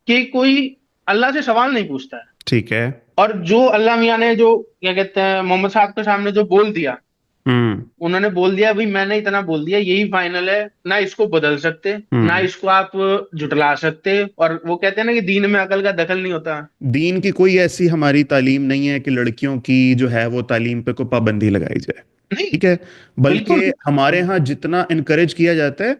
कि कोई अल्लाह से सवाल नहीं पूछता है। ठीक है। और जो अल्लाह मियाँ ने जो क्या कहते हैं मोहम्मद साहब के सामने जो बोल दिया, हम्म। उन्होंने बोल दिया भाई मैंने इतना बोल दिया, यही फाइनल है, ना इसको बदल सकते, ना हम्म। इसको आप झुटला सकते। और वो कहते हैं ना कि दीन में अकल का दखल नहीं होता। दीन की कोई ऐसी हमारी तालीम नहीं है कि लड़कियों की जो है वो तालीम पे कोई पाबंदी लगाई जाए। नहीं, ठीक है। बल्कि बिल्कुल। हमारे यहाँ जितना इनकरेज किया जाता है,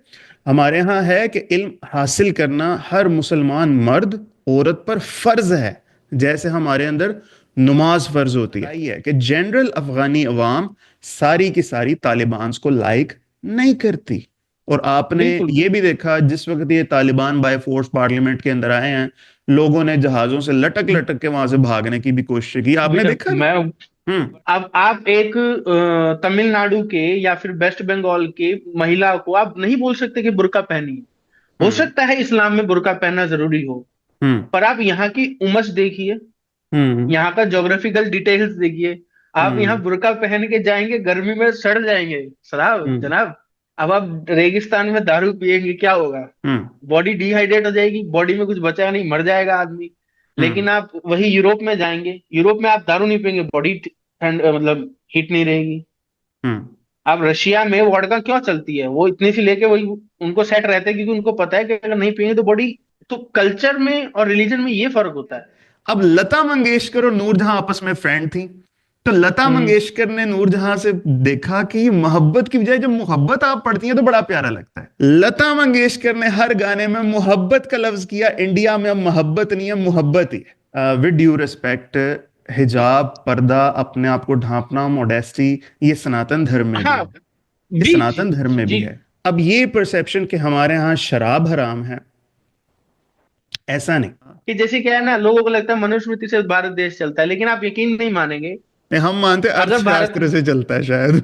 हमारे यहाँ है कि इल्म हासिल करना हर मुसलमान मर्द औरत पर फर्ज है। जैसे हमारे अंदर नमाज फर्ज होती है। ये है कि जनरल अफगानी अवाम सारी की सारी तालिबान को लाइक नहीं करती। और आपने बिल्कुल। ये भी देखा जिस वक्त ये तालिबान बाय फोर्स पार्लियामेंट के अंदर आए हैं, लोगों ने जहाजों से लटक लटक के वहां से भागने की भी कोशिश की, आपने भैया देखा ना। मैं, हम्म। अब आप एक तमिलनाडु के या फिर वेस्ट बंगाल के महिला को आप नहीं बोल सकते कि बुर्का पहनी है। हो हम्म। सकता है इस्लाम में बुर्का पहनना जरूरी हो, हम्म। पर आप यहाँ की उमस देखिए, हम्म। यहाँ का ज्योग्राफिकल डिटेल्स देखिए। आप यहाँ हम्म। बुर्का पहन के जाएंगे, गर्मी में सड़ जाएंगे साहब हम्म। जनाब। अब आप रेगिस्तान में दारू पिएंगे, क्या होगा? हम्म। बॉडी डिहाइड्रेट हो जाएगी, बॉडी में कुछ बचा नहीं, मर जाएगा आदमी। हम्म। लेकिन आप वही यूरोप में जाएंगे, यूरोप में आप दारू नहीं पिएंगे, बॉडी ठंड मतलब हीट नहीं रहेगी। हम्म। आप रशिया में वोडका क्यों चलती है, वो इतनी सी लेके वही उनको सेट रहते हैं, क्योंकि उनको पता है कि अगर नहीं पिएंगे तो बॉडी। तो कल्चर में और रिलीजन में ये फर्क होता है। अब लता मंगेशकर और नूरजहां आपस में फ्रेंड थी, तो लता हम्म। मंगेशकर ने नूरजहां से देखा कि मोहब्बत की बजाय जब मोहब्बत आप पढ़ती हैं तो बड़ा प्यारा लगता है। लता मंगेशकर ने हर गाने में मोहब्बत का लफ्ज किया। इंडिया में अब मोहब्बत नहीं है, मोहब्बत ही है। विद ड्यू रिस्पेक्ट, हिजाब, पर्दा, अपने आप को ढांपना, मोडेस्टी, ये सनातन धर्म में भी है। हाँ। ये जी जी सनातन धर्म में भी जी। है। अब ये परसेप्शन कि हमारे यहाँ शराब हराम है, ऐसा नहीं। कि जैसे क्या है ना, लोगों को लगता है मनुस्मृति से भारत देश चलता है, लेकिन आप यकीन नहीं मानेंगे। नहीं, हम मानते अगर भारत अर्थशास्त्र से चलता है शायद।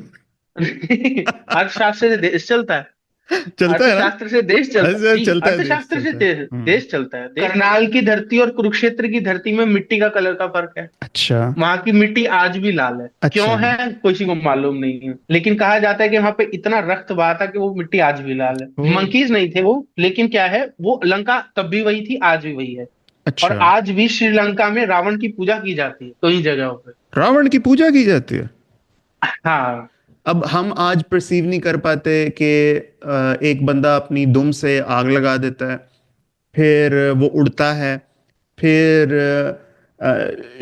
अर्थशास्त्र से देश चलता है। चलता है ना। अर्थशास्त्र से देश चलता है अच्छा, जी, चलता है, देश अर्थशास्त्र से चलता है। हम्म। देश चलता है। करनाल की धरती और कुरुक्षेत्र की धरती में मिट्टी का कलर का फर्क है। अच्छा। वहां की मिट्टी आज भी लाल है, क्यों अच्छा। है किसी को मालूम नहीं है, लेकिन कहा जाता है कि वहां पे इतना रक्त बहा था कि वो मिट्टी आज भी लाल है। ओ। मंकीज नहीं थे वो, लेकिन क्या है, वो लंका तब भी वही थी, आज भी वही है। और अच्छा। आज भी श्रीलंका में रावण की पूजा की जाती है कई जगहों पे। रावण की पूजा की जाती है। हाँ। अब हम आज परसीव नहीं कर पाते कि एक बंदा अपनी दुम से आग लगा देता है, फिर वो उड़ता है, फिर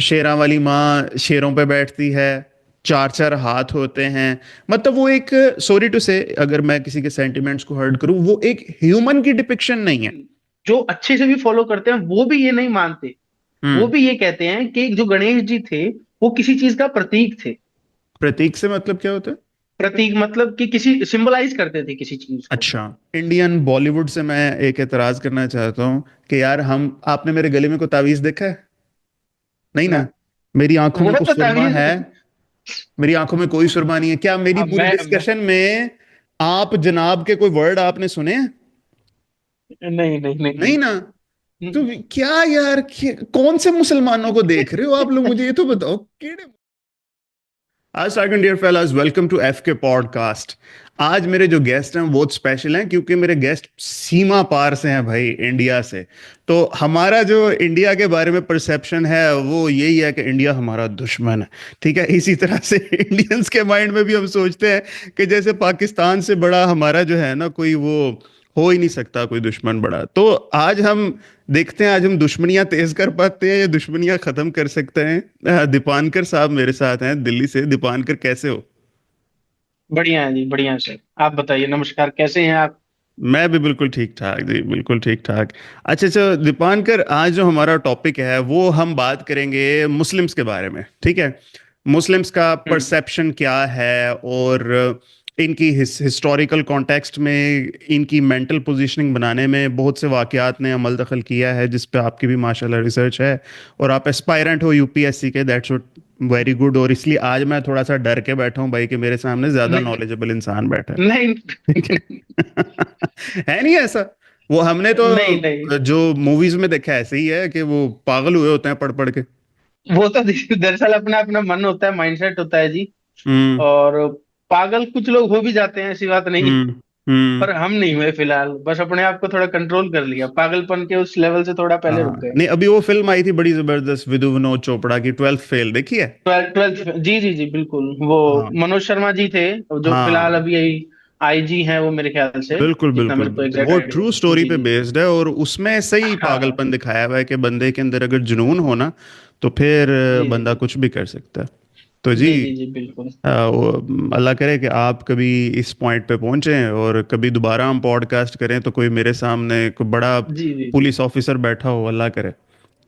शेरां वाली माँ शेरों पे बैठती है, चार चार हाथ होते हैं। मतलब वो एक, सॉरी टू से, अगर मैं किसी के सेंटिमेंट्स को हर्ट करूं, वो एक ह्यूमन की डिपिक्शन नहीं है। जो अच्छे से भी फॉलो करते हैं वो भी ये नहीं मानते। वो हम्म। भी ये कहते हैं कि जो गणेश जी थे वो किसी चीज का प्रतीक थे। प्रतीक से मतलब क्या होता है? प्रतीक मतलब कि किसी सिंबलाइज करते थे किसी चीज को। अच्छा। इंडियन बॉलीवुड से मैं एक एतराज करना चाहता हूँ कि यार, हम, आपने मेरे गले में कोई तावीज देखा है? नहीं ना। ना, मेरी आंखों में वो कुछ तो सुरमा है? तमीज। मेरी आंखों में कोई सुरमा नहीं है क्या? मेरी अब पूरी मैं डिस्कशन में आप जनाब के कोई वर्ड आपने सुने हैं? नहीं नहीं नहीं नहीं नहीं। ना। तो क्या यार, कौन से मुसलमानों को देख रहे हो आप लोग? मुझे ये तो बताओ केड़े। आज second dear fellas, welcome to F K podcast. आज मेरे जो गेस्ट हैं बहुत स्पेशल हैं, क्योंकि मेरे गेस्ट सीमा पार से हैं भाई, इंडिया से। तो हमारा जो इंडिया के बारे में परसेप्शन है वो यही है कि इंडिया हमारा दुश्मन है। ठीक है, इसी तरह से इंडियंस के माइंड में भी हम सोचते हैं कि जैसे पाकिस्तान से बड़ा हमारा जो है ना, कोई वो हो ही नहीं सकता कोई दुश्मन बड़ा। तो आज हम देखते हैं, आज हम दुश्मनियां तेज कर पाते हैं या दुश्मनियां खत्म कर सकते हैं। दीपानकर साहब मेरे साथ हैं दिल्ली से। दीपानकर, कैसे हो? बढ़िया है जी, बढ़िया है सर। आप बताइए, नमस्कार, कैसे हैं आप? मैं भी बिल्कुल ठीक ठाक जी, बिल्कुल ठीक ठाक। अच्छा अच्छा दीपानकर, आज जो हमारा टॉपिक है वो हम बात करेंगे मुस्लिम्स के बारे में। ठीक है। मुस्लिम्स का हम्म। परसेप्शन क्या है, और इनकी हिस्टोरिकल कॉन्टेक्स्ट में इनकी मेंटल पोजीशनिंग बनाने में बहुत से वाकयात ने अमल दखल किया है, जिस पे आपकी भी माशाल्लाह रिसर्च है। और आप एस्पायरेंट हो यूपीएससी के, दैट्स वेरी गुड। और इसलिए आज मैं थोड़ा सा डर के बैठा हूँ भाई कि मेरे सामने ज्यादा नहीं नॉलेजेबल इंसान बैठा है। नहीं ठीक है। है नहीं ऐसा? वो हमने तो नहीं नहीं। जो मूवीज में देखा है ऐसे ही है कि वो पागल हुए होते हैं पढ़ पढ़ के। वो तो दरअसल अपना अपना मन होता है, माइंडसेट होता है जी। हम्म। और पागल कुछ लोग हो भी जाते हैं, ऐसी बात नहीं। हम्म। हम्म। पर हम नहीं हुए फिलहाल, बस अपने आप को थोड़ा कंट्रोल कर लिया, पागलपन के उस लेवल से थोड़ा पहले रुक हाँ, गए। नहीं अभी वो फिल्म आई थी बड़ी जबरदस्त, विधु विनोद चोपड़ा की, 12th फेल, देखी है? ट्वेल्थ ट्वेल्थ जी जी जी बिल्कुल, वो हाँ मनोज शर्मा जी थे, जो फिलहाल हाँ, अभी यही आईजी हैं वो, मेरे ख्याल से, बिल्कुल जितना बिल्कुल मेरे को बिल्कुल, एग्जैक्ट वो आइडिया ट्रू है। स्टोरी जी पे जी। बेस्ड है, और उसमें सही हाँ पागलपन दिखाया हुआ है कि बंदे के अंदर अगर जुनून हो ना, तो फिर जी जी बंदा जी कुछ भी कर सकता है। तो जी, जी जी जी बिल्कुल। अल्लाह करे कि आप कभी इस पॉइंट पे पहुंचे और कभी दोबारा हम पॉडकास्ट करें, तो कोई मेरे सामने कोई बड़ा जी जी जी। पुलिस ऑफिसर बैठा हो, अल्लाह करे।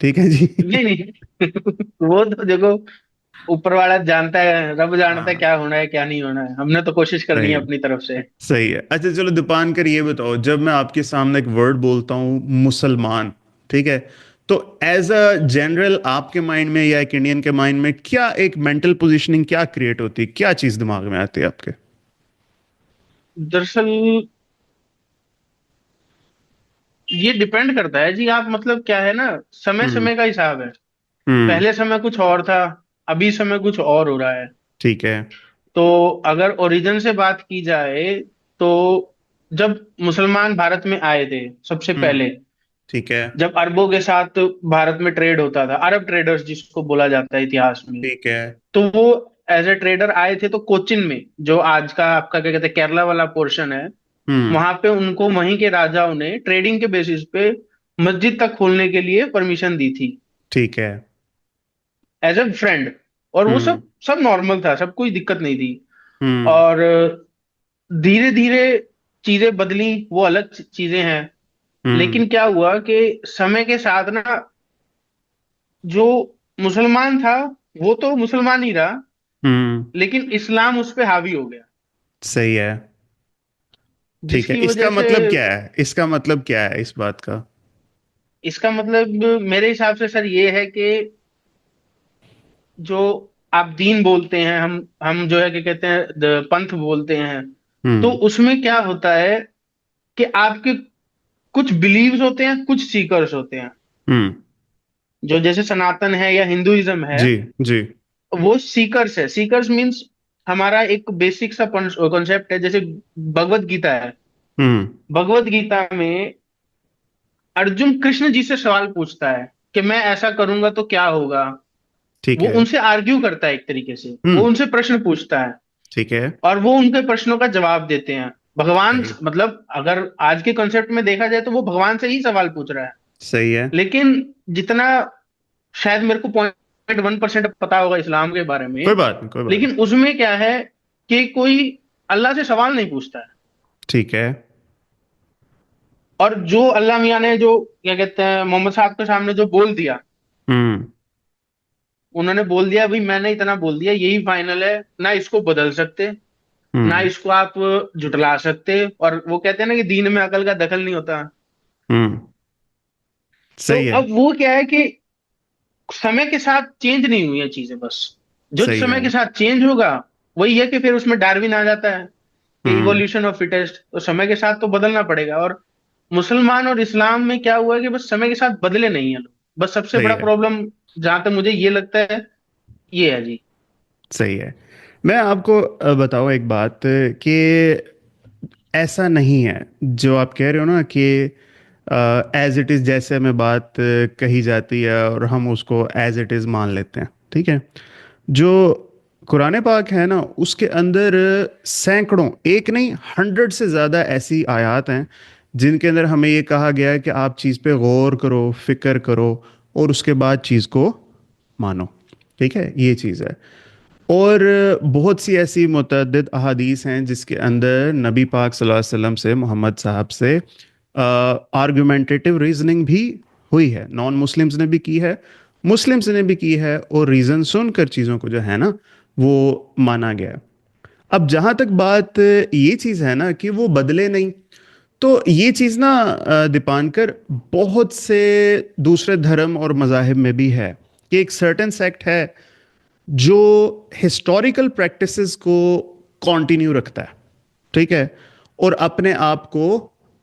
ठीक है जी। नहीं नहीं वो तो देखो, ऊपर वाला जानता है, रब जानता है हाँ, क्या होना है क्या नहीं होना है, हमने तो कोशिश करनी सही है है, अपनी तरफ से। सही है। अच्छा चलो दीपानकर, ये बताओ, जब मैं आपके सामने एक वर्ड बोलता हूँ मुसलमान, ठीक है, तो एज अ जनरल आपके माइंड में या एक इंडियन के माइंड में क्या एक मेंटल पोजीशनिंग क्या क्रिएट होती है, क्या चीज दिमाग में आती है आपके? दरअसल ये डिपेंड करता है जी, आप मतलब क्या है ना, समय हम्म समय का हिसाब है। हम्म। पहले समय कुछ और था, अभी समय कुछ और हो रहा है। ठीक है। तो अगर ओरिजिन से बात की जाए, तो जब मुसलमान भारत में आए थे सबसे हम्म। पहले, ठीक है। जब अरबों के साथ भारत में ट्रेड होता था, अरब ट्रेडर्स जिसको बोला जाता है इतिहास में, ठीक है। तो वो एज ए ट्रेडर आए थे, तो कोचिन में, जो आज का आपका क्या कहते हैं केरला वाला पोर्शन है, हम्म। वहां पे उनको वहीं के राजाओं ने ट्रेडिंग के बेसिस पे मस्जिद तक खोलने के लिए परमिशन दी थी, ठीक है। As a friend. और वो हम्म सब सब नॉर्मल था, सब कोई दिक्कत नहीं थी। हम्म और धीरे धीरे चीजें बदली, वो अलग चीजें हैं। हम्म लेकिन क्या हुआ कि समय के साथ ना, जो मुसलमान था वो तो मुसलमान ही रहा, हम्म। लेकिन इस्लाम उस पे हावी हो गया, सही है। ठीक है, जिसकी इसका वजह से, मतलब क्या है, इसका मतलब क्या है इस बात का? इसका मतलब मेरे हिसाब से सर ये है कि जो आप दीन बोलते हैं, हम जो है क्या कहते हैं पंथ बोलते हैं, तो हम्म उसमें क्या होता है कि आपके कुछ बिलीव्स होते हैं, कुछ सीकर्स होते हैं। हम्म। जो जैसे सनातन है या हिंदुइज्म है, जी जी। वो सीकर्स है। सीकर्स मीन्स हमारा एक बेसिक सा कॉन्सेप्ट है, जैसे भगवत गीता है। हम्म। भगवत गीता में अर्जुन कृष्ण जी से सवाल पूछता है कि मैं ऐसा करूंगा तो क्या होगा। ठीक वो है। उनसे आर्ग्यू करता है, एक तरीके से वो हम्म। उनसे प्रश्न पूछता है, ठीक है। और वो उनके प्रश्नों का जवाब देते हैं। भगवान सही। मतलब अगर आज के कॉन्सेप्ट में देखा जाए, तो वो भगवान से ही सवाल पूछ रहा है। सही है। लेकिन जितना शायद मेरे को 0.1% पता होगा इस्लाम के बारे कोई में, बात नहीं, कोई बात नहीं। लेकिन उसमें क्या है कि कोई अल्लाह से सवाल नहीं पूछता है। ठीक है। और जो अल्लाह मियाँ ने जो क्या कहते हैं मोहम्मद साहब के सामने जो बोल दिया, हम्म उन्होंने बोल दिया भाई मैंने इतना बोल दिया, यही फाइनल है, ना इसको बदल सकते, ना हम्म इसको आप जुटला सकते। और वो कहते हैं ना कि दीन में अकल का दखल नहीं होता। हम्म। तो सही है। अब वो क्या है कि समय के साथ चेंज नहीं हुई है चीजें, बस जो सही समय है। के साथ चेंज होगा, वही है कि फिर उसमें डार्विन आ जाता है कि हम्म। Evolution of fittest. तो समय के साथ तो बदलना पड़ेगा। और मुसलमान और इस्लाम में क्या हुआ है कि बस समय के साथ बदले नहीं है लोग, बस सबसे सही बड़ा है। प्रॉब्लम जहां तक मुझे ये लगता है, ये है जी। सही है। मैं आपको बताऊं एक बात, कि ऐसा नहीं है जो आप कह रहे हो ना, कि एज इट इज़ जैसे हमें बात कही जाती है और हम उसको एज इट इज़ मान लेते हैं, ठीक है। जो कुरान पाक है ना, उसके अंदर सैकड़ों, एक नहीं, 100 से ज़्यादा ऐसी आयत हैं जिनके अंदर हमें ये कहा गया है कि आप चीज़ पे गौर करो, फिक्र करो, और उसके बाद चीज़ को मानो। ठीक है, ये चीज़ है। और बहुत सी ऐसी मुतअद्दिद अहादीस हैं जिसके अंदर नबी पाक सल्लल्लाहु अलैहि वसल्लम से, मोहम्मद साहब से आर्गुमेंटेटिव रीजनिंग भी हुई है। नॉन मुस्लिम्स ने भी की है, मुस्लिम्स ने भी की है, और रीज़न सुनकर चीज़ों को जो है ना, वो माना गया है। अब जहाँ तक बात ये चीज़ है ना कि वो बदले नहीं, तो ये चीज़ ना दीपांकर, बहुत से दूसरे धर्म और मज़ाहिब में भी है कि एक सर्टेन सेक्ट है जो हिस्टोरिकल प्रैक्टिसेस को कंटिन्यू रखता है, ठीक है, और अपने आप को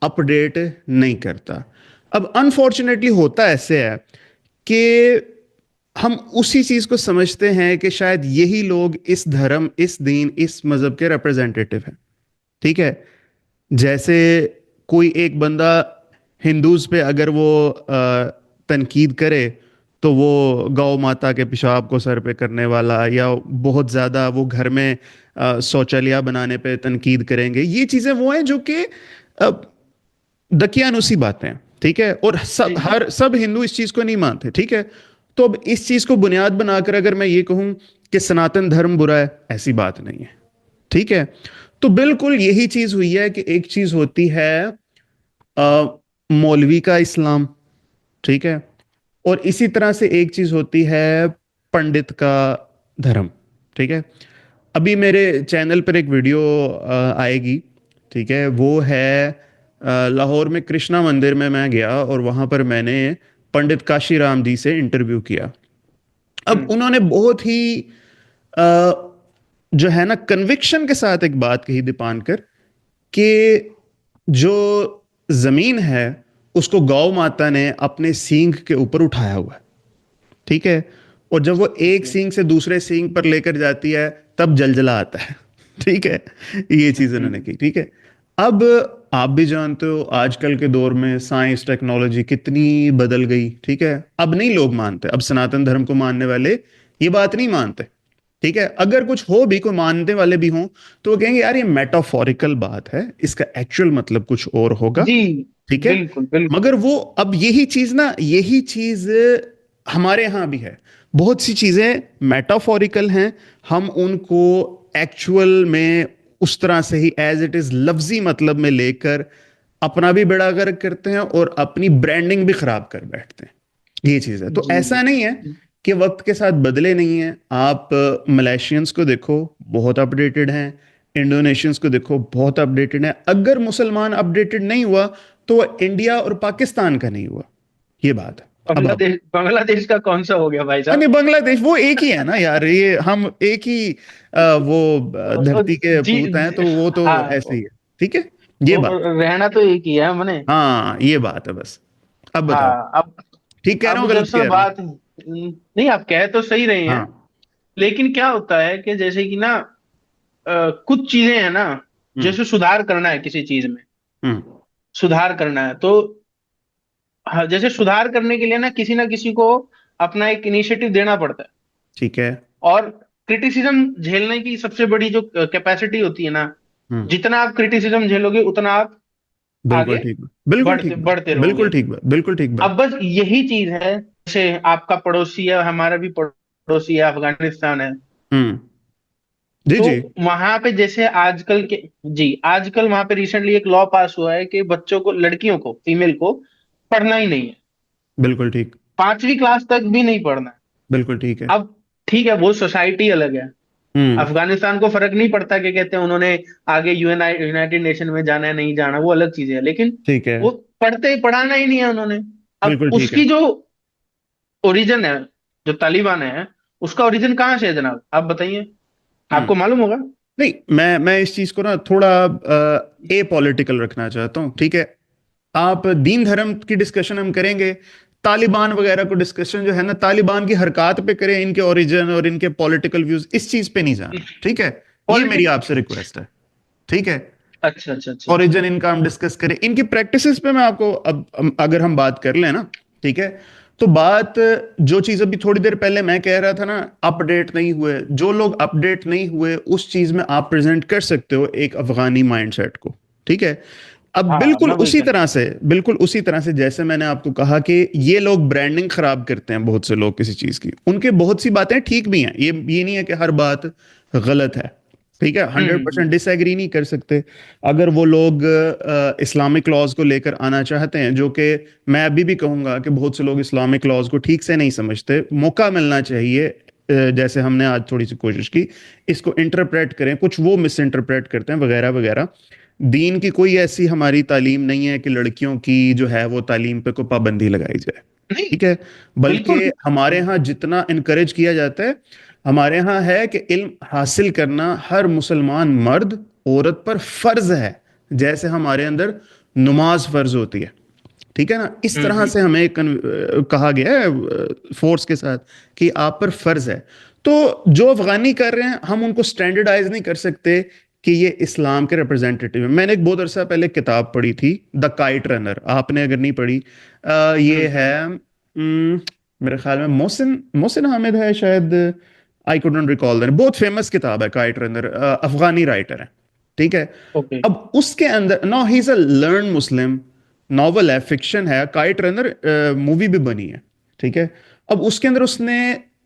अपडेट नहीं करता। अब अनफॉर्चुनेटली होता ऐसे है कि हम उसी चीज को समझते हैं कि शायद यही लोग इस धर्म, इस दीन, इस मजहब के रिप्रेजेंटेटिव हैं, ठीक है। जैसे कोई एक बंदा हिंदूज पे अगर वो तनकीद करे तो वो गौ माता के पेशाब को सर पे करने वाला, या बहुत ज़्यादा वो घर में शौचालय बनाने पे तनकीद करेंगे। ये चीज़ें वो हैं जो कि दकियानुसी बातें हैं, ठीक है। और जी जी सब हिंदू इस चीज़ को नहीं मानते, ठीक है। तो अब इस चीज़ को बुनियाद बनाकर अगर मैं ये कहूँ कि सनातन धर्म बुरा है, ऐसी बात नहीं है, ठीक है। तो बिल्कुल यही चीज हुई है कि एक चीज होती है मौलवी का इस्लाम, ठीक है। और इसी तरह से एक चीज होती है पंडित का धर्म, ठीक है। अभी मेरे चैनल पर एक वीडियो आएगी, ठीक है। वो है लाहौर में कृष्णा मंदिर में मैं गया और वहां पर मैंने पंडित काशीराम जी से इंटरव्यू किया। अब हम्म उन्होंने बहुत ही अ, जो है ना कन्विक्शन के साथ एक बात कही दीपानकर, कि जो जमीन है उसको गौ माता ने अपने सींग के ऊपर उठाया हुआ है, ठीक है। और जब वो एक सींग से दूसरे सींग पर लेकर जाती है तब जलजला आता है, ठीक है। ये चीज उन्होंने हम्म की, ठीक है। अब आप भी जानते हो आजकल के दौर में साइंस टेक्नोलॉजी कितनी बदल गई, ठीक है। अब नहीं लोग मानते, अब सनातन धर्म को मानने वाले ये बात नहीं मानते, ठीक है। अगर कुछ हो भी, कोई मानने वाले भी हों, तो वो कहेंगे यार ये मेटाफोरिकल बात है, इसका एक्चुअल मतलब कुछ और होगा, जी ठीक है। बिल्कुल बिल्कुल। मगर वो अब यही चीज ना, यही चीज हमारे यहाँ भी है। बहुत सी चीजें मेटाफोरिकल हैं, हम उनको एक्चुअल में उस तरह से ही एज इट इज लफ्जी मतलब में लेकर अपना भी बेड़ा गर्क करते हैं और अपनी ब्रांडिंग भी खराब कर बैठते हैं। ये चीज है। तो जी ऐसा नहीं है कि वक्त के साथ बदले नहीं है। आप मलेशियंस को देखो, बहुत अपडेटेड हैं। इंडोनेशियंस को देखो, बहुत अपडेटेड है। अगर मुसलमान अपडेटेड नहीं हुआ तो वो इंडिया और पाकिस्तान का नहीं हुआ, ये बात है। अब आप, बांग्लादेश बांग्लादेश का कौन सा हो गया भाई नहीं, साहब? बांग्लादेश वो एक ही है ना यार, ये हम एक ही वो धरती के जी, पूत हैं, तो वो तो हाँ, ऐसे ही है, ठीक है। ये बात, रहना तो एक ही है हमने। हाँ ये बात है बस। अब बताओ, हाँ, ठीक कह रहा अब हूँ गलत दरअसल कह रहा हूँ? बात नहीं, आप कह तो सही रहे हैं। हाँ। लेकिन क्या होता है कि जैसे कि ना, कुछ चीजें हैं ना, हम्म। जैसे सुधार करना है किसी चीज में, हम्म। सुधार करना है तो, हाँ, जैसे सुधार करने के लिए ना किसी को अपना एक इनिशिएटिव देना पड़ता है। ठीक है। और क्रिटिसिज्म झेलने की सबसे बड़ी जो कैपेसिटी होती है ना, हम्म। जितना आप क्रिटिसिज्म झेलोगे उतना आप बिल्कुल आगे ठीक बात, बिल्कुल बढ़ते ठीक बात, बढ़ते बिल्कुल रहोगे। ठीक बात, बिल्कुल ठीक बात। अब बस यही चीज है, जैसे आपका पड़ोसी है, हमारा भी पड़ोसी है, अफगानिस्तान है। हम्म। जी तो जी। वहां पे जैसे आजकल के, जी, आजकल वहां पे रिसेंटली एक लॉ पास हुआ है कि बच्चों को, लड़कियों को, फीमेल को पढ़ना ही नहीं है। बिल्कुल ठीक। 5वीं क्लास तक भी नहीं पढ़ना है। बिल्कुल ठीक है। अब ठीक है, वो सोसाइटी अलग है। हम्म। अफगानिस्तान को फर्क नहीं पड़ता कि कहते हैं उन्होंने आगे यूनाइटेड नेशन में जाना है नहीं जाना, वो अलग चीज है। लेकिन ठीक है। वो पढ़ाना ही नहीं है उन्होंने। अब बिल्कुल ठीक है। उसकी जो ओरिजिन है, जो तालिबान है, उसका ओरिजिन कहाँ से है जनाब, आप बताइए, हम्म। आपको मालूम होगा। नहीं, मैं इस चीज को ना थोड़ा ए पॉलिटिकल रखना चाहता हूँ, ठीक है। आप दीन धर्म की डिस्कशन हम करेंगे, तालिबान वगैरह को डिस्कशन जो है ना तालिबान की हरकत पे करें, इनके ओरिजिन और इनके पॉलिटिकल व्यूज इस चीज पे नहीं जाना, ठीक है। ये मेरी पॉलिटिक आपसे रिक्वेस्ट है, ठीक है। अच्छा अच्छा अच्छा। ओरिजिन इनका हम डिस्कस करें, इनकी प्रैक्टिसेस पे मैं आपको अगर हम बात कर लें ना, ठीक है। तो बात, जो चीज अभी थोड़ी देर पहले मैं कह रहा था ना, अपडेट नहीं हुए, जो लोग अपडेट नहीं हुए उस चीज में आप प्रेजेंट कर सकते हो एक अफगानी माइंडसेट को, ठीक है। अब हाँ, बिल्कुल मैं वही उसी कहना तरह चाहता से, बिल्कुल उसी तरह से जैसे मैंने आपको कहा कि ये लोग ब्रांडिंग खराब करते हैं, बहुत से लोग किसी चीज की, उनके बहुत सी बातें ठीक भी हैं, ये नहीं है कि हर बात गलत है, ठीक है। हूँ। 100% डिसएग्री नहीं कर सकते। अगर वो लोग इस्लामिक लॉज को लेकर आना चाहते हैं, जो कि मैं अभी भी कहूंगा कि बहुत से लोग इस्लामिक लॉज को ठीक से नहीं समझते, मौका मिलना चाहिए। जैसे हमने आज थोड़ी सी कोशिश की, इसको इंटरप्रेट करें, कुछ वो मिस इंटरप्रेट करते हैं वगैरह वगैरह। दीन की कोई ऐसी हमारी तालीम नहीं है कि लड़कियों की जो है वो तालीम पे कोई पाबंदी लगाई जाए, नहीं, ठीक है। बल्कि बिल्कुल। हमारे यहाँ जितना इनकरेज किया जाता है, हमारे यहाँ है कि इल्म हासिल करना हर मुसलमान मर्द औरत पर फर्ज है, जैसे हमारे अंदर नमाज फर्ज होती है, ठीक है ना। इस तरह हम्म। से हमें कहा गया है फोर्स के साथ कि आप पर फर्ज है। तो जो अफगानी कर रहे हैं हम उनको स्टैंडर्डाइज नहीं कर सकते कि ये इस्लाम के रिप्रेजेंटेटिव है। मैंने एक बहुत अरसा पहले किताब पढ़ी थी, द काइट रनर, आपने अगर नहीं पढ़ी, ये है मेरे ख्याल में मोहसिन मोहसिन हामिद है शायद, आई कुडंट रिकॉल दैट, बहुत फेमस किताब है काइट रनर, अफगानी राइटर है, ठीक है। ओके। अब उसके अंदर, no he is a learn Muslim, novel है, फिक्शन है, काइट रनर मूवी भी बनी है, ठीक है। अब उसके अंदर उसने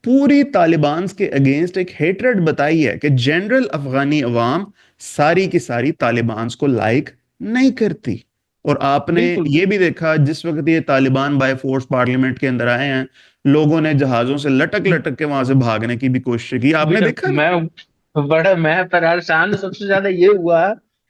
पूरी तालिबान के अगेंस्ट एक हेट्रेड बताई है कि जनरल अफगानी अवाम सारी की सारी तालिबान को लाइक नहीं करती। और आपने बिल्कुल ये भी देखा, जिस वक्त ये तालिबान बाय फोर्स पार्लियामेंट के अंदर आए हैं, लोगों ने जहाजों से लटक लटक के वहां से भागने की भी कोशिश की, आपने देखा ना। मैं परेशान सबसे ज्यादा ये हुआ,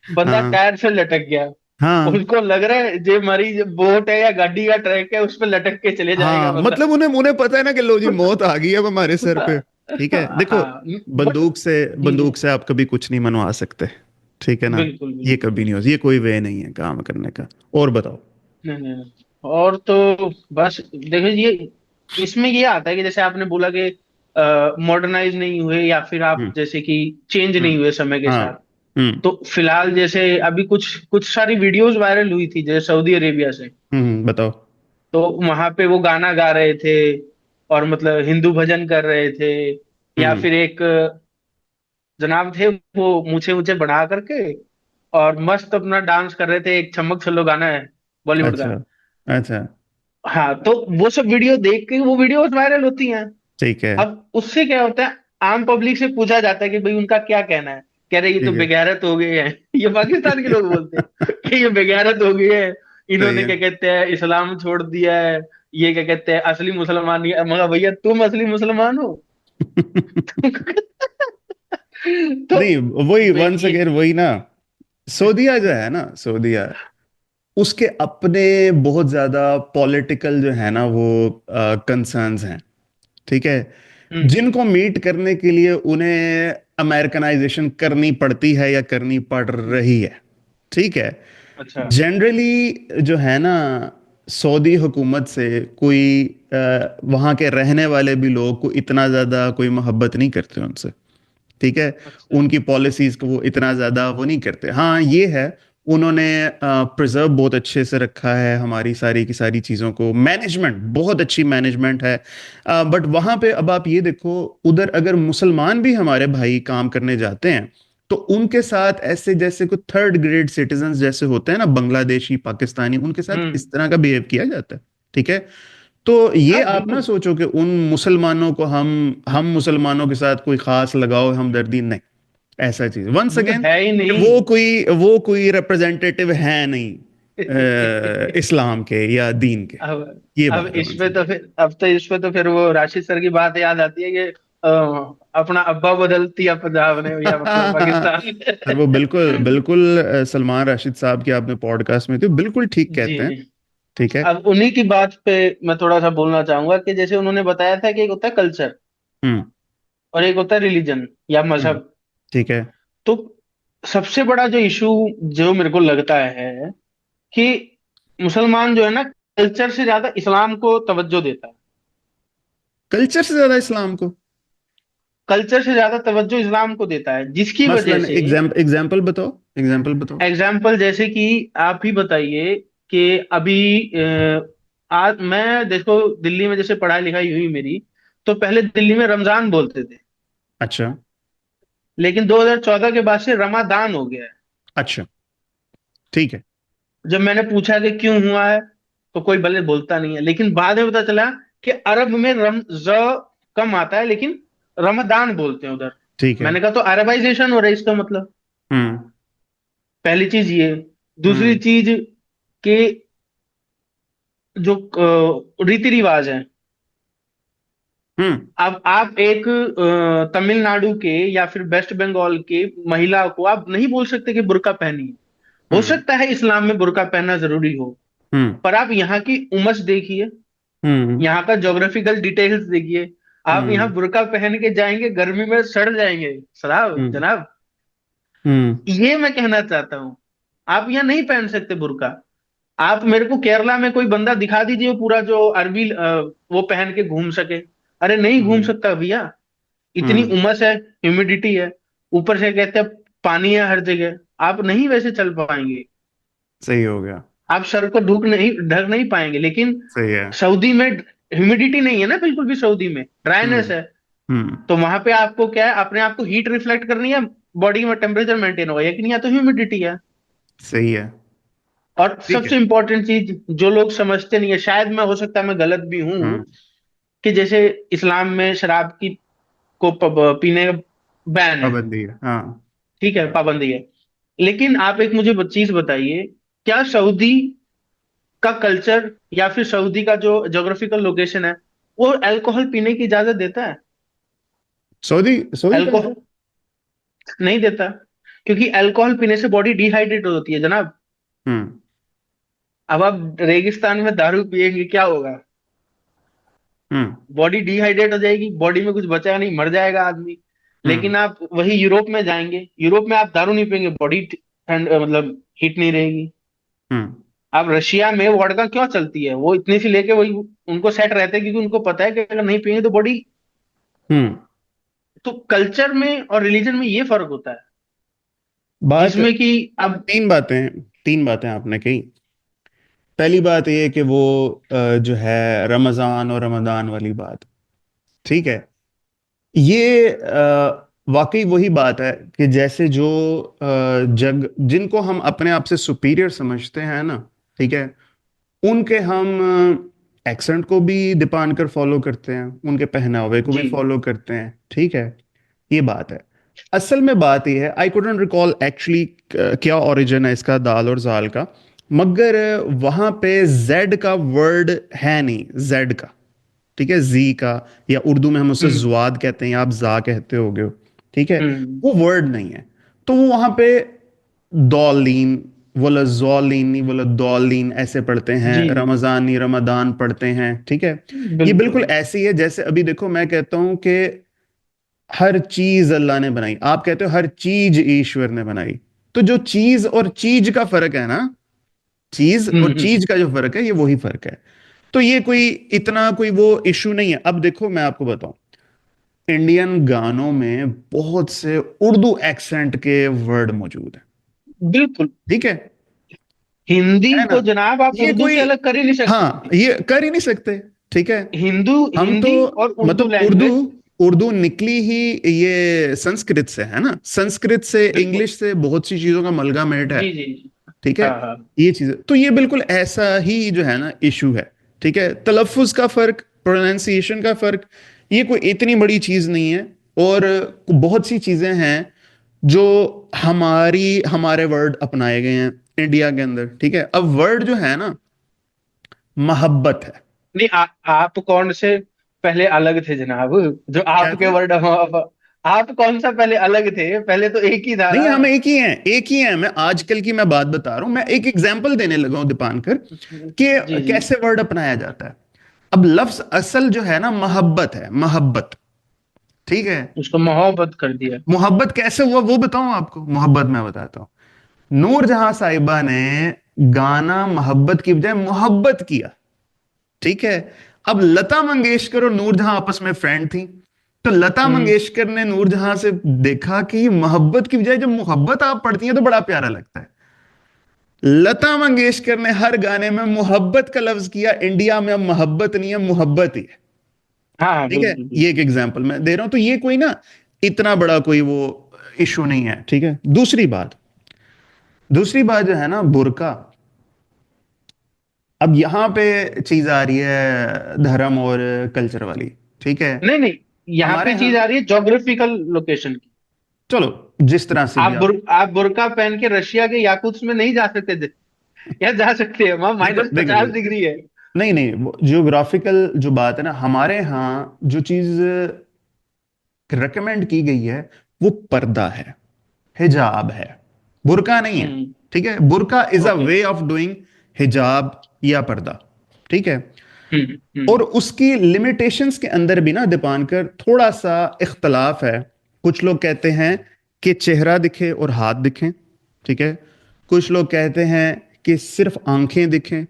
बंदा हाँ टायर से लटक गया। हाँ उसको लग रहा है जे मरी बोट है या गाड़ी का ट्रैक है, उस पर लटक के चले जाएगा हाँ, बंदा। मतलब उन्हें उन्हें पता है ना कि लो जी मौत आ गई अब हमारे सर पे। ठीक है, देखो, हाँ। बट बंदूक से आप कभी कुछ नहीं मनवा सकते, ठीक है ना। बिल्कुल ये बिल्कुल। कभी नहीं हो, ये कोई वे नहीं है काम करने का। और बताओ। नहीं नहीं। और तो बस देखिए, ये इसमें ये आता है कि जैसे आपने बोला कि मॉडर्नाइज नहीं हुए, या फिर आप हम्म जैसे कि चेंज हम्म नहीं हुए समय के हाँ साथ। हम्म तो फिलहाल जैसे अभी कुछ कुछ सारी वीडियोस वायरल हुई थी जैसे सऊदी अरेबिया से। बताओ। तो वहां पे वो गाना गा रहे थे, और मतलब हिंदू भजन कर रहे थे। या हम्म फिर एक जनाब थे, वो मूछे मूछे बढ़ा करके और मस्त अपना डांस कर रहे थे, एक छमक छल्लो गाना है बॉलीवुड का। अच्छा अच्छा। हाँ, तो वो सब वीडियो देख के वो वीडियोस वायरल होती हैं। ठीक है अब उससे क्या होता है, आम पब्लिक से पूछा जाता है कि भाई उनका क्या कहना है। कह रहे ये तो ठीक है। बेगैरत हो गए हैं। ये पाकिस्तान के लोग बोलते हैं कि ये बेगैरत हो गई है, सही इन्होंने है। क्या कहते हैं इस्लाम छोड़ दिया है। ये क्या कहते हैं असली मुसलमान नहीं है। मगर भैया तुम असली मुसलमान हो। तो नहीं, वही वंस ये अगेन वही ना, सऊदीया जो है ना, सऊदीया उसके अपने बहुत ज्यादा पॉलिटिकल जो है ना वो कंसर्न्स हैं, ठीक है, हम्म। जिनको मीट करने के लिए उन्हें अमेरिकनाइजेशन करनी पड़ती है या करनी पड़ रही है, ठीक है। अच्छा। जनरली जो है ना, सऊदी हुकूमत से कोई वहाँ के रहने वाले भी लोग को इतना ज़्यादा कोई मोहब्बत नहीं करते उनसे, ठीक है। अच्छा। उनकी पॉलिसीज को वो इतना ज़्यादा वो नहीं करते। हाँ ये है, उन्होंने प्रिजर्व बहुत अच्छे से रखा है हमारी सारी की सारी चीज़ों को, मैनेजमेंट बहुत अच्छी मैनेजमेंट है। बट वहाँ पे अब आप ये देखो, उधर अगर मुसलमान भी हमारे भाई काम करने जाते हैं, तो उनके साथ ऐसे जैसे कुछ थर्ड ग्रेड सिटीजन जैसे होते हैं ना, बांग्लादेशी पाकिस्तानी, उनके साथ हम्म। इस तरह का बिहेव किया जाता है, ठीक है। तो ये हाँ आप ना बिल्कुल। सोचो कि उन मुसलमानों को हम मुसलमानों के साथ कोई खास लगाव हमदर्दी नहीं, ऐसा चीज वंस वो अगेन है ही कि नहीं। वो कोई रिप्रेजेंटेटिव है नहीं इस्लाम के या दीन के। अब ये अब बात है इस वंस पे तो फिर अब तो इस पे तो फिर वो राशिद सर की बात याद आती है कि अपना अब्बा बदलती है पंजाब ने या मतलब पाकिस्तान सर वो ने। बिल्कुल बिल्कुल सलमान राशिद साहब की आपने पॉडकास्ट में थी, बिल्कुल ठीक जी। कहते हैं, ठीक है। अब उन्हीं की बात पे मैं थोड़ा सा बोलना चाहूंगा कि जैसे उन्होंने बताया था कि एक होता है कल्चर हम्म और एक होता है रिलीजन या हम्म मजहब। ठीक है। तो सबसे बड़ा जो इशू जो मेरे को लगता है कि मुसलमान जो है ना, कल्चर से ज्यादा इस्लाम को तवज्जो देता है। कल्चर से ज्यादा इस्लाम को? कल्चर से ज्यादा तवज्जो इस्लाम को देता है, जिसकी वजह मसलन से एग्जाम्पल बताओ, एग्जाम्पल बताओ। एग्जाम्पल जैसे कि आप ही बताइए कि अभी आज मैं देखो दिल्ली में जैसे पढ़ाई लिखाई हुई मेरी, तो पहले दिल्ली में रमजान बोलते थे, अच्छा लेकिन 2014 के बाद से रमादान हो गया है। अच्छा, ठीक है। जब मैंने पूछा कि क्यों हुआ है, तो कोई भले बोलता नहीं है, लेकिन बाद में पता चला कि अरब में कम आता है, लेकिन रमदान बोलते हैं उधर। ठीक है। मैंने कहा तो अरबाइजेशन हो रहा है इसका मतलब। हम्म पहली चीज ये। दूसरी हम्म चीज कि जो रीति रिवाज है। हम्म अब आप एक तमिलनाडु के या फिर वेस्ट बंगाल के महिला को आप नहीं बोल सकते कि बुर्का पहनी है। हो हम्म सकता है इस्लाम में बुर्का पहनना जरूरी हो, हम्म पर आप यहाँ की उमस देखिए, हम्म यहाँ का ज्योग्राफिकल डिटेल्स देखिए। आप यहाँ हम्म बुर्का पहन के जाएंगे, गर्मी में सड़ जाएंगे सराब हम्म जनाब। हम्म ये मैं कहना चाहता हूँ, आप यहाँ नहीं पहन सकते बुर्का। आप मेरे को केरला में कोई बंदा दिखा दीजिए पूरा जो अरबी वो पहन के घूम सके। अरे नहीं घूम हम्म सकता भैया। इतनी हम्म उमस है, ह्यूमिडिटी है, ऊपर से कहते हैं पानी है हर जगह, आप नहीं वैसे चल पाएंगे। सही हो गया। आप सर को ढक नहीं पाएंगे। लेकिन सही है। सऊदी में ह्यूमिडिटी नहीं है ना बिल्कुल भी, सऊदी में ड्राइनेस हम्म। है। हम्म। तो वहां पे आपको क्या है, अपने आप को हीट रिफ्लेक्ट करनी है, बॉडी में टेम्परेचर मेंटेन होगा, यकीन या तो ह्यूमिडिटी है। सही है। और ठीक है। सबसे इंपॉर्टेंट चीज जो लोग समझते नहीं है, शायद मैं, हो सकता है मैं गलत भी हूं, हम्म। कि जैसे इस्लाम में शराब की को पीने का बैन है, पाबंदी है, हाँ। ठीक है, पाबंदी है। लेकिन आप एक मुझे चीज बताइए, क्या सऊदी का कल्चर या फिर सऊदी का जो ज्योग्राफिकल लोकेशन है वो अल्कोहल पीने की इजाजत देता है? सऊदी सऊदी अल्कोहल नहीं देता, क्योंकि अल्कोहल पीने से बॉडी डिहाइड्रेट होती है जनाब। हम्म। अब आप रेगिस्तान में दारू पिएंगे, क्या होगा? हम्म। बॉडी डिहाइड्रेट हो जाएगी, बॉडी में कुछ बचा नहीं, मर जाएगा आदमी। हम्म। लेकिन आप वही यूरोप में जाएंगे, यूरोप में आप दारू नहीं पिएंगे, बॉडी ठंड मतलब हीट नहीं रहेगी। हम्म। आप रशिया में वोडका क्यों चलती है, वो इतनी सी लेके वही उनको सेट रहते हैं, क्योंकि उनको पता है कि अगर नहीं पिएंगे तो बॉडी। हम्म। तो कल्चर में और रिलीजन में ये फर्क होता है, बात जिसमें कि अब। तीन बातें आपने कही। पहली बात ये कि वो जो है रमजान और रमदान वाली बात, ठीक है। ये वाकई वही बात है कि जैसे जो जग जिनको हम अपने आप से सुपीरियर समझते हैं ना, ठीक है, उनके हम एक्सेंट को भी दीपान कर फॉलो करते हैं, उनके पहनावे को भी जी। फॉलो करते हैं, ठीक है। ये बात है। असल में बात ये है, आई कुडंट रिकॉल एक्चुअली क्या ओरिजिन है इसका, दाल और जाल का, मगर वहां पे जेड का वर्ड है नहीं, जेड का, ठीक है, जी का, या उर्दू में हम उसे हम्म। जुआद कहते हैं या आप जा कहते होगे, ठीक है, हम्म। वो वर्ड नहीं है। तो वो वहां पे दौलीन, बोला जौलीन नहीं, बोला दौलीन ऐसे पढ़ते हैं, जी जी। रमजान नहीं रमदान पढ़ते हैं, ठीक है। ये बिल्कुल बिल्कुल। ऐसे ही है जैसे अभी देखो मैं कहता हूं कि हर चीज अल्लाह ने बनाई, आप कहते हो हर चीज ईश्वर ने बनाई। तो जो चीज और चीज का फर्क है ना, चीज और हम्म। चीज का जो फर्क है, ये वही फर्क है। तो ये कोई इतना कोई वो इशू नहीं है। अब देखो मैं आपको बताऊं, इंडियन गानों में बहुत से उर्दू एक्सेंट के वर्ड मौजूद हैं, बिल्कुल। ठीक है हिंदी है ना। को जनाब आप ये उर्दू कोई, से अलग कर ही नहीं हाँ, सकते। ये कर ही नहीं सकते, ठीक है। हिंदू, हम तो हिंदी और उर्दू मतलब उर्दू, लैंग्वेज। उर्दू निकली ही ये संस्कृत से है ना, संस्कृत से, बिल्कुल। इंग्लिश से, बहुत सी चीजों का मलगामेट है, जी जी जी। ठीक है। हाँ हाँ। ये चीज तो ये बिल्कुल ऐसा ही जो है ना इशू है, ठीक है। तलफ्फुज का फर्क, प्रोनाउंसिएशन का फर्क, ये कोई इतनी बड़ी चीज नहीं है। और बहुत सी चीजें हैं जो हमारे वर्ड अपनाए गए हैं इंडिया के अंदर, ठीक है। अब वर्ड जो है ना, मोहब्बत है। नहीं, आप कौन से पहले अलग थे जनाब, जो क्या आपके थे? वर्ड हम आप कौन सा पहले अलग थे? पहले तो एक ही था नहीं, ना। हम एक ही हैं, एक ही हैं। मैं आजकल की मैं बात बता रहा हूं, मैं एक एग्जांपल देने लगा हूं दीपानकर, कि जी जी। कैसे वर्ड अपनाया जाता है। अब लफ्ज असल जो है ना, मोहब्बत है, मोहब्बत, ठीक है। उसको मोहब्बत कर दिया। मोहब्बत कैसे हुआ वो बताऊं आपको, मोहब्बत मैं बताता हूं। नूरजहां साहिबा ने गाना मोहब्बत की बजाय मोहब्बत किया, ठीक है। अब लता मंगेशकर और नूरजहां आपस में फ्रेंड थी, तो लता हम्म। मंगेशकर ने नूरजहां से देखा कि मोहब्बत की बजाय जब मोहब्बत आप पढ़ती हैं तो बड़ा प्यारा लगता है। लता मंगेशकर ने हर गाने में मोहब्बत का लफ्ज किया। इंडिया में अब मोहब्बत नहीं है, मोहब्बत ही है, हाँ हाँ, ठीक है। बिल्कुल ये बिल्कुल। एक एग्जांपल मैं दे रहा हूं, तो ये कोई ना इतना बड़ा कोई वो इशू नहीं है, ठीक है। दूसरी बात जो है ना, बुर्का। अब यहां पे चीज आ रही है धर्म और कल्चर वाली, ठीक है। नहीं नहीं, यहाँ हमारे पे यहाँ, चीज आ रही है जोग्राफिकल लोकेशन की। चलो, जिस तरह से भी आप आप बुर्का पहन के रशिया के याकुत्स में नहीं जा सकते थे, या जा सकते हैं? वहां देखो माइनस देखो पचास देखो, डिग्री है। नहीं नहीं, जियोग्राफिकल जो बात है ना, हमारे यहाँ जो चीज रेकमेंड की गई है वो पर्दा है, हिजाब है, बुर्का नहीं है, हम्म। ठीक है। Burqa is a okay. Way of doing hijab या पर्दा, ठीक है। और हम्म। उसकी लिमिटेशंस के अंदर भी ना दीपानकर थोड़ा सा इख्तलाफ है। कुछ लोग कहते हैं कि चेहरा दिखे और हाथ दिखें, ठीक है। कुछ लोग कहते हैं कि सिर्फ आंखें दिखें,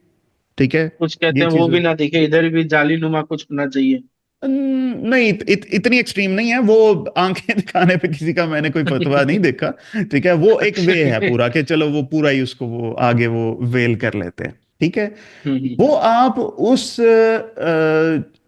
ठीक है। कुछ कहते ये हैं वो चीज, भी ना दिखे, इधर भी जाली नुमा कुछ होना चाहिए। नहीं इतनी एक्सट्रीम नहीं है वो। आंखें दिखाने पे किसी का मैंने कोई फतवा नहीं देखा। ठीक है, वो एक वे है अच्छा। पूरा कि चलो वो पूरा ही उसको वो आगे वो वेल कर लेते हैं। ठीक है, वो हम्म। आप उस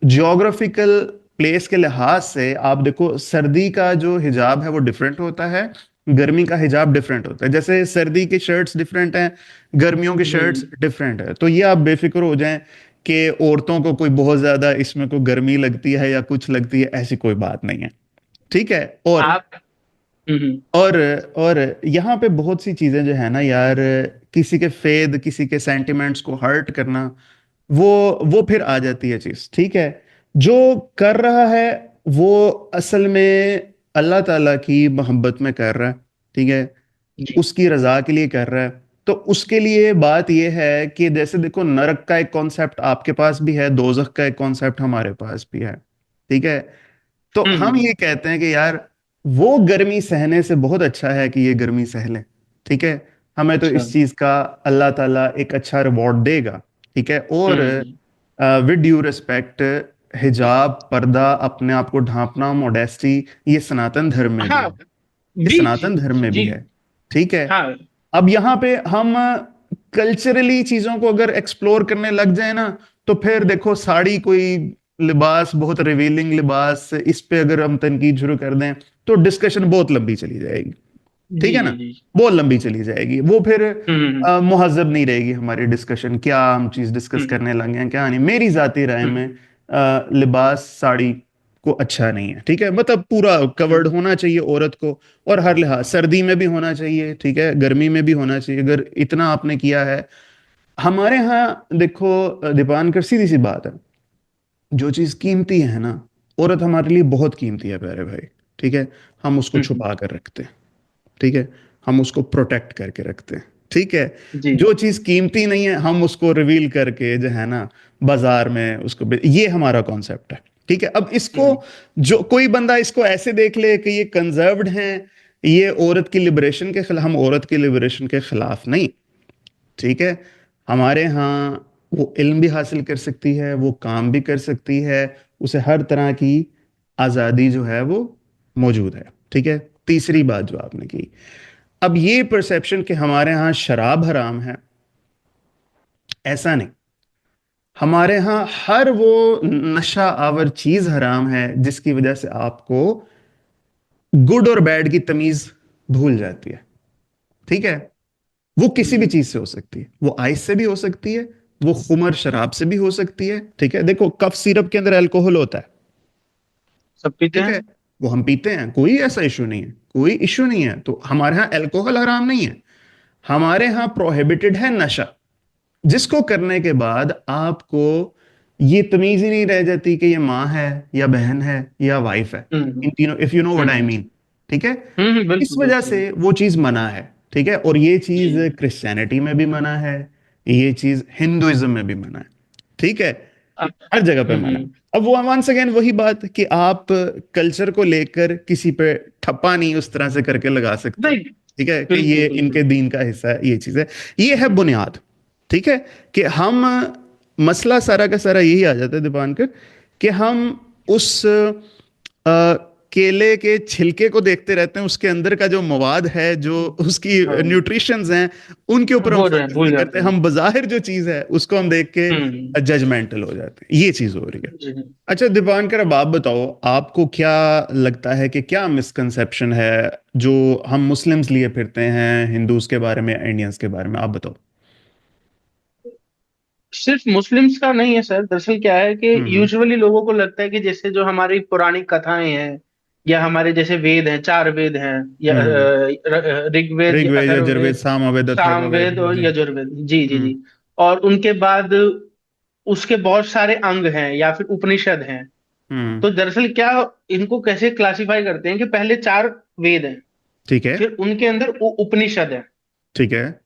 जियोग्राफिकल प्लेस के लिहाज से आप देखो, सर्दी का जो हिजाब है वो डिफरेंट होता है, गर्मी का हिजाब डिफरेंट होता है। जैसे सर्दी की शर्ट्स डिफरेंट हैं, गर्मियों की शर्ट्स हम्म। डिफरेंट है। तो ये आप बेफिक्र हो जाएं कि औरतों को कोई बहुत ज्यादा इसमें कोई गर्मी लगती है या कुछ लगती है, ऐसी कोई बात नहीं है। ठीक है। आप। हम्म। और और यहाँ पे बहुत सी चीजें जो है ना यार, किसी के फेद, किसी के सेंटिमेंट्स को हर्ट करना, वो वो फिर आ जाती है चीज। ठीक है, जो कर रहा है वो असल में अल्लाह ताला की मोहब्बत में कर रहा है। ठीक है, जी। उसकी रजा के लिए कर रहा है। तो उसके लिए बात यह है कि जैसे देखो, नरक का एक कॉन्सेप्ट आपके पास भी है, दोजख का एक कॉन्सेप्ट हमारे पास भी है। ठीक है, तो हम हम्म। ये कहते हैं कि यार वो गर्मी सहने से बहुत अच्छा है कि ये गर्मी सह ले। ठीक है, हमें तो अच्छा। इस चीज का अल्लाह ताला एक अच्छा रिवॉर्ड देगा। ठीक है, और हम्म। विद ड्यू रिस्पेक्ट, हिजाब, पर्दा, अपने आप को ढांपना, मोडेस्टी, ये सनातन धर्म में भी हाँ। है। ये जी सनातन जी धर्म में भी जी। है। ठीक है, हाँ। अब यहाँ पे हम कल्चरली चीजों को अगर एक्सप्लोर करने लग जाए ना, तो फिर देखो साड़ी कोई लिबास, बहुत रिवीलिंग लिबास, इस पे अगर हम तनकीद शुरू कर दें तो डिस्कशन बहुत लंबी चली जाएगी। ठीक जी है जी ना, जी। बहुत लंबी चली जाएगी वो फिर। हम्म। मुहज्जब नहीं रहेगी हमारी डिस्कशन, क्या हम चीज डिस्कस हम्म। करने लगे हैं क्या नहीं। मेरी जाती राय हम्म। में लिबास साड़ी को अच्छा नहीं है। ठीक है, मतलब पूरा कवर्ड हम्म। होना चाहिए औरत को, और हर लिहाज, सर्दी में भी होना चाहिए, ठीक है, गर्मी में भी होना चाहिए। अगर इतना आपने किया है, हमारे यहाँ देखो दीपानकर, सीधी सी बात है, जो चीज कीमती है ना, औरत हमारे लिए बहुत कीमती है प्यारे भाई। ठीक है, हम उसको हम्म। छुपा कर रखते हैं। ठीक है, हम उसको प्रोटेक्ट करके रखते हैं। ठीक है, जी। जो चीज कीमती नहीं है हम उसको रिवील करके जो है ना बाजार में उसको ये हमारा कॉन्सेप्ट है। ठीक है, अब इसको हम्म। जो कोई बंदा इसको ऐसे देख ले कि ये कंजर्व्ड हैं, ये औरत की लिबरेशन के खिलाफ, हम औरत की लिबरेशन के खिलाफ नहीं। ठीक है, हमारे यहाँ वो इल्म भी हासिल कर सकती है, वो काम भी कर सकती है, उसे हर तरह की आज़ादी जो है वो मौजूद है। ठीक है, तीसरी बात जो आपने की, अब ये परसेप्शन कि हमारे यहाँ शराब हराम है, ऐसा नहीं। हमारे यहाँ हर वो नशा आवर चीज हराम है जिसकी वजह से आपको गुड और बैड की तमीज भूल जाती है। ठीक है, वो किसी भी हम्म। चीज से हो सकती है, वो आइस से भी हो सकती है, वो खुमर शराब से भी हो सकती है। ठीक है, देखो कफ सिरप के अंदर अल्कोहल होता है। सब पीते ठीक हैं। है, वो हम पीते हैं, कोई ऐसा इशू नहीं है, कोई इशू नहीं है। तो हमारे यहाँ अल्कोहल हराम नहीं है, हमारे यहाँ प्रोहिबिटेड है नशा, जिसको करने के बाद आपको ये तमीज ही नहीं रह जाती कि ये माँ है या बहन है या वाइफ है। हम्म। इन तीनों, if you know what I hmm. Mean. ठीक है, इस बिल्कुल वजह बिल्कुल से बिल्कुल। वो चीज मना है। ठीक है, और ये चीज जी। क्रिश्चियनिटी में भी मना है, ये चीज हिंदुइज्म में भी मना है। ठीक है, अब। हर जगह पे मना है। हम्म। अब वो वंस अगेन वही बात कि आप कल्चर को लेकर किसी पे ठप्पा नहीं उस तरह से करके लगा सकते। नहीं। ठीक है, कि बिल्कुल ये बिल्कुल। इनके दीन का हिस्सा है, ये चीज है, ये है बुनियाद। ठीक है, कि हम, मसला सारा का सारा यही आ जाता है दीपानकर, कि हम उस केले के छिलके को देखते रहते हैं, उसके अंदर का जो मवाद है, जो उसकी हाँ। न्यूट्रिशंस हैं, उनके ऊपर हम वो जो है फोकस भूल नहीं करते। जाते हैं। हम बाहर जो चीज है उसको हम देख के हम्म। जजमेंटल हो जाते हैं, ये चीज हो रही है। जी। अच्छा दीपांकर, अब आप बताओ, आपको क्या लगता है कि क्या मिसकंसेप्शन है जो हम मुस्लिम्स लिए फिरते हैं हिंदूज के बारे में, इंडियंस के बारे में, आप बताओ। सिर्फ मुस्लिम्स का नहीं है सर, दरअसल क्या है कि हम्म यूजुअली लोगों को लगता है कि जैसे जो हमारी पुरानी कथाएं हैं, या हमारे जैसे वेद हैं, चार वेद हैं, या हम्म ऋग्वेद, या ऋग्वेद, यजुर्वेद, अथर्ववेद, सामवेद, अथर्ववेद, सामवेद हाँ और जी। यजुर्वेद। जी जी हम्म जी। और उनके बाद उसके बहुत सारे अंग हैं या फिर उपनिषद हैं। हम्म तो दरअसल क्या, इनको कैसे क्लासिफाई करते हैं कि पहले चार वेद हैं, ठीक है। फिर उनके अंदर उपनिषद है, ठीक है,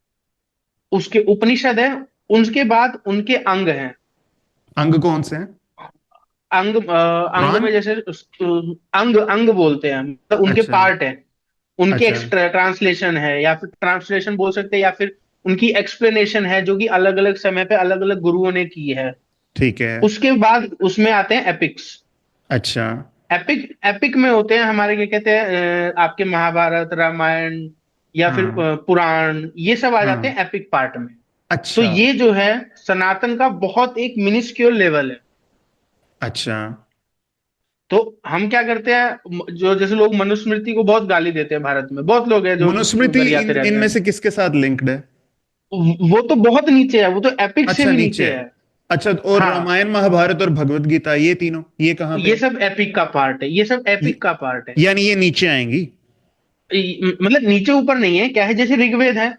उसके उपनिषद है, उसके बाद उनके अंग हैं। अंग कौन से हैं? अंग कुरान? में जैसे अंग अंग बोलते हैं, मतलब उनके अच्छा। पार्ट है, उनके अच्छा। ट्रांसलेशन है, या फिर ट्रांसलेशन बोल सकते हैं, या फिर उनकी एक्सप्लेनेशन है जो कि अलग अलग समय पे अलग अलग गुरुओं ने की है। ठीक है। उसके बाद उसमें आते हैं एपिक्स। अच्छा। एपिक एपिक में होते हैं हमारे, क्या कहते हैं, आपके महाभारत, रामायण या फिर हाँ पुराण, ये सब आ जाते हाँ। हैं एपिक पार्ट में। तो अच्छा ये जो है सनातन का बहुत एक मिनिस्क्यूल लेवल है। अच्छा। तो हम क्या करते हैं, जो जैसे लोग मनुस्मृति को बहुत गाली देते हैं, भारत में बहुत लोग हैं जो मनुस्मृति गरियाते इन रहते इनमें हैं। से किसके साथ लिंक्ड है? वो तो बहुत नीचे है, वो तो एपिक से अच्छा, भी नीचे नीचे है। है। अच्छा, और हाँ, रामायण महाभारत और भगवत गीता, ये तीनों ये कहाँ पे ये है? सब एपिक का पार्ट है, ये सब ये, एपिक का पार्ट है। यानी ये नीचे आएंगी? मतलब नीचे ऊपर नहीं है, क्या है, जैसे ऋग्वेद है,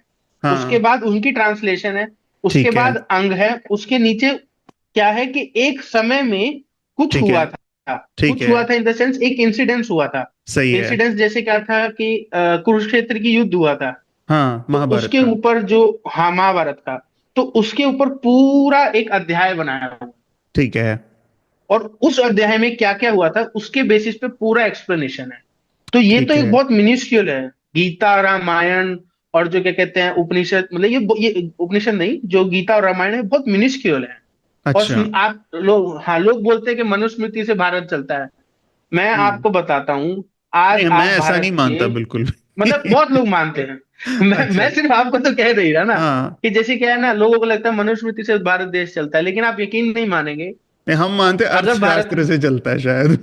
उसके हाँ। बाद उनकी ट्रांसलेशन है, उसके ठीक है। बाद अंग है, उसके नीचे क्या है कि एक समय में कुछ ठीक है। हुआ था। ठीक कुछ है। हुआ था इन द सेंस, एक इंसिडेंस हुआ था। सही है। इंसिडेंस जैसे क्या था कि कुरुक्षेत्र की युद्ध हुआ था। हाँ, तो महाभारत उसके का। ऊपर जो, हाँ, महाभारत का, तो उसके ऊपर पूरा एक अध्याय बनाया हुआ। ठीक है। और उस अध्याय में क्या क्या हुआ था उसके बेसिस पे पूरा एक्सप्लेनेशन है। तो ये तो ठीक एक है। बहुत मिनिस्क्यूल है। गीता, रामायण और जो क्या कहते हैं उपनिषद, मतलब ये उपनिषद नहीं, जो गीता और रामायण है बहुत मिनिस्क्यूल है। और अच्छा। आप लोग, हाँ, लोग बोलते हैं कि मनुस्मृति से भारत चलता है। मैं हम्म। आपको बताता हूँ, आज नहीं, मैं आप ऐसा नहीं भारत के, मानता बिल्कुल मतलब भी। बहुत लोग मानते हैं। मैं अच्छा। सिर्फ आपको तो कह रही रहा ना, हाँ। कि जैसे क्या है ना, लोगों को लगता है मनुस्मृति से भारत देश चलता है, लेकिन आप यकीन नहीं मानेंगे। नहीं, हम मानते अगर भारत अर्थशास्त्र से चलता है शायद।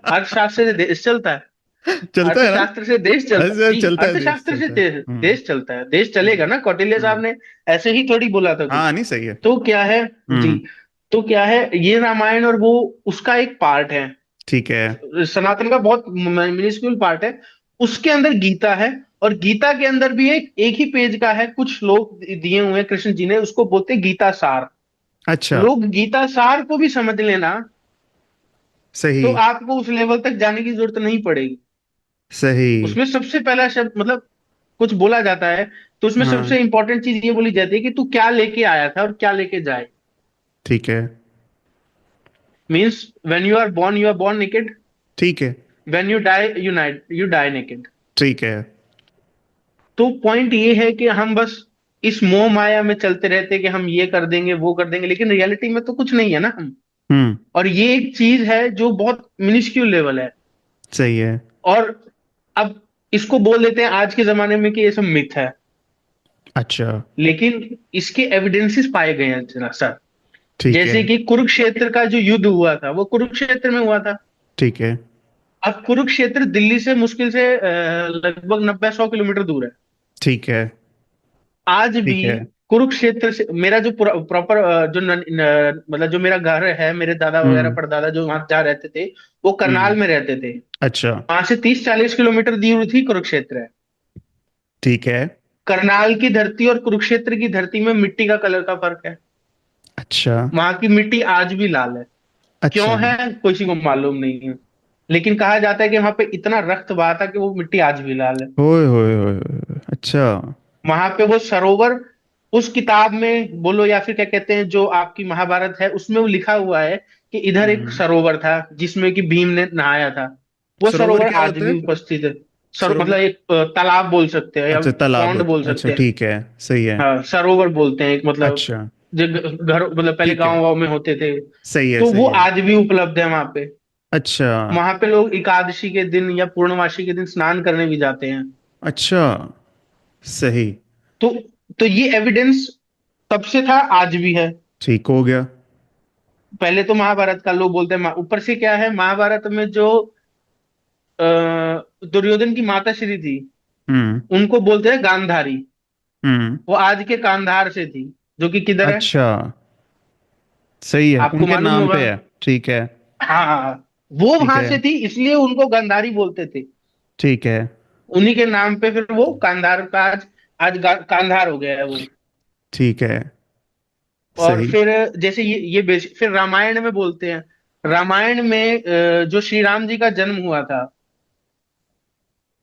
अर्थशास्त्र से देश चलता है। चलता है ना? अर्थशास्त्र से देश चलता है अच्छा, जी, चलता है, देश अर्थशास्त्र से चलता है। देश चलता है, देश चलेगा ना, कौटिल्य साहब हम्म। ने ऐसे ही थोड़ी बोला था हाँ, कुछ। नहीं, सही है। तो क्या है जी, हम्म। तो क्या है, ये रामायण और वो उसका एक पार्ट है, ठीक है। सनातन का बहुत मिनिस्क्यूल पार्ट है। उसके अंदर गीता है, और गीता के अंदर भी एक एक ही पेज का है, कुछ लोग दिए हुए हैं कृष्ण जी ने, उसको बोलते हैं गीता सार। अच्छा। लोग गीता सार को भी समझ लेना, सही। तो आपको उस लेवल तक जाने की जरूरत नहीं पड़ेगी। सही। उसमें सबसे पहला शब्द, मतलब कुछ बोला जाता है, तो उसमें हाँ। सबसे इंपॉर्टेंट चीज ये बोली जाती है कि तू क्या लेके आया था और क्या लेके जाए। ठीक है। Means when you are born naked, ठीक है। When you die naked. ठीक है। तो पॉइंट ये है कि हम बस इस मोह माया में चलते रहते हैं कि हम ये कर देंगे वो कर देंगे, लेकिन रियलिटी में तो कुछ नहीं है ना हम। हम्म। और ये एक चीज है जो बहुत मिनिस्क्यूल लेवल है। सही है। और अब इसको बोल देते हैं आज के जमाने में कि ये सब मिथ है, अच्छा। लेकिन इसके एविडेंसेस पाए गए हैं जरा सर। ठीक है। जैसे कि कुरुक्षेत्र का जो युद्ध हुआ था वो कुरुक्षेत्र में हुआ था। ठीक है। अब कुरुक्षेत्र दिल्ली से मुश्किल से लगभग 90-100 किलोमीटर दूर है। ठीक है। आज भी ठीक है। कुरुक्षेत्र से मेरा जो प्रॉपर जो मतलब जो मेरा घर है, मेरे दादा वगैरह हम्म। परदादा जो वहां जहाँ रहते थे, वो करनाल हम्म। में रहते थे। अच्छा। वहां से 30-40 किलोमीटर दूर थी कुरुक्षेत्र है। ठीक है। करनाल की धरती और कुरुक्षेत्र की धरती में मिट्टी का कलर का फर्क है। अच्छा। वहां की मिट्टी आज भी लाल है। क्यों अच्छा। है किसी को मालूम नहीं है, लेकिन कहा जाता है कि वहां पे इतना रक्त बहा था कि वो मिट्टी आज भी लाल है। ओए होए होए होए, अच्छा। वहां पे वो सरोवर, उस किताब में बोलो या फिर क्या कहते हैं जो आपकी महाभारत है, उसमें वो लिखा हुआ है कि इधर एक हम्म। सरोवर था जिसमें कि भीम ने नहाया था। वो सरोवर सरोवर क्या आज होता है? भी उपस्थित है। मतलब सरोवर। एक तालाब बोल सकते हैं या अच्छा, तालाब पौंड होता बोल है। अच्छा, सकते हैं। ठीक है। सही है। हाँ, सरोवर बोलते हैं एक, मतलब अच्छा। जो घर, मतलब पहले ठीक है। गांव गांव में होते थे। सही है। तो वो सही है। आज भी उपलब्ध है वहां पे। अच्छा। वहां पे लोग एकादशी के दिन या पूर्णमासी के दिन स्नान करने भी जाते हैं। अच्छा। सही। तो तो ये एविडेंस तब से था, आज भी है। ठीक हो गया। पहले तो महाभारत का लोग बोलते हैं ऊपर से क्या है, महाभारत में जो अ, दुर्योधन की माता श्री थी, हम्म। उनको बोलते हैं गांधारी। हम्म। वो आज के कांधार से थी, जो कि किधर है, अच्छा। सही है, आपको उनके मालूम नाम होगा। पे है। ठीक है। हाँ, वो ठीक वहां है। से थी इसलिए उनको गांधारी बोलते थे। ठीक है। उन्हीं के नाम पे फिर वो कांधार का आज, कांधार हो गया है वो। ठीक है। और सही। फिर जैसे फिर रामायण में बोलते हैं, रामायण में जो श्री राम जी का जन्म हुआ था,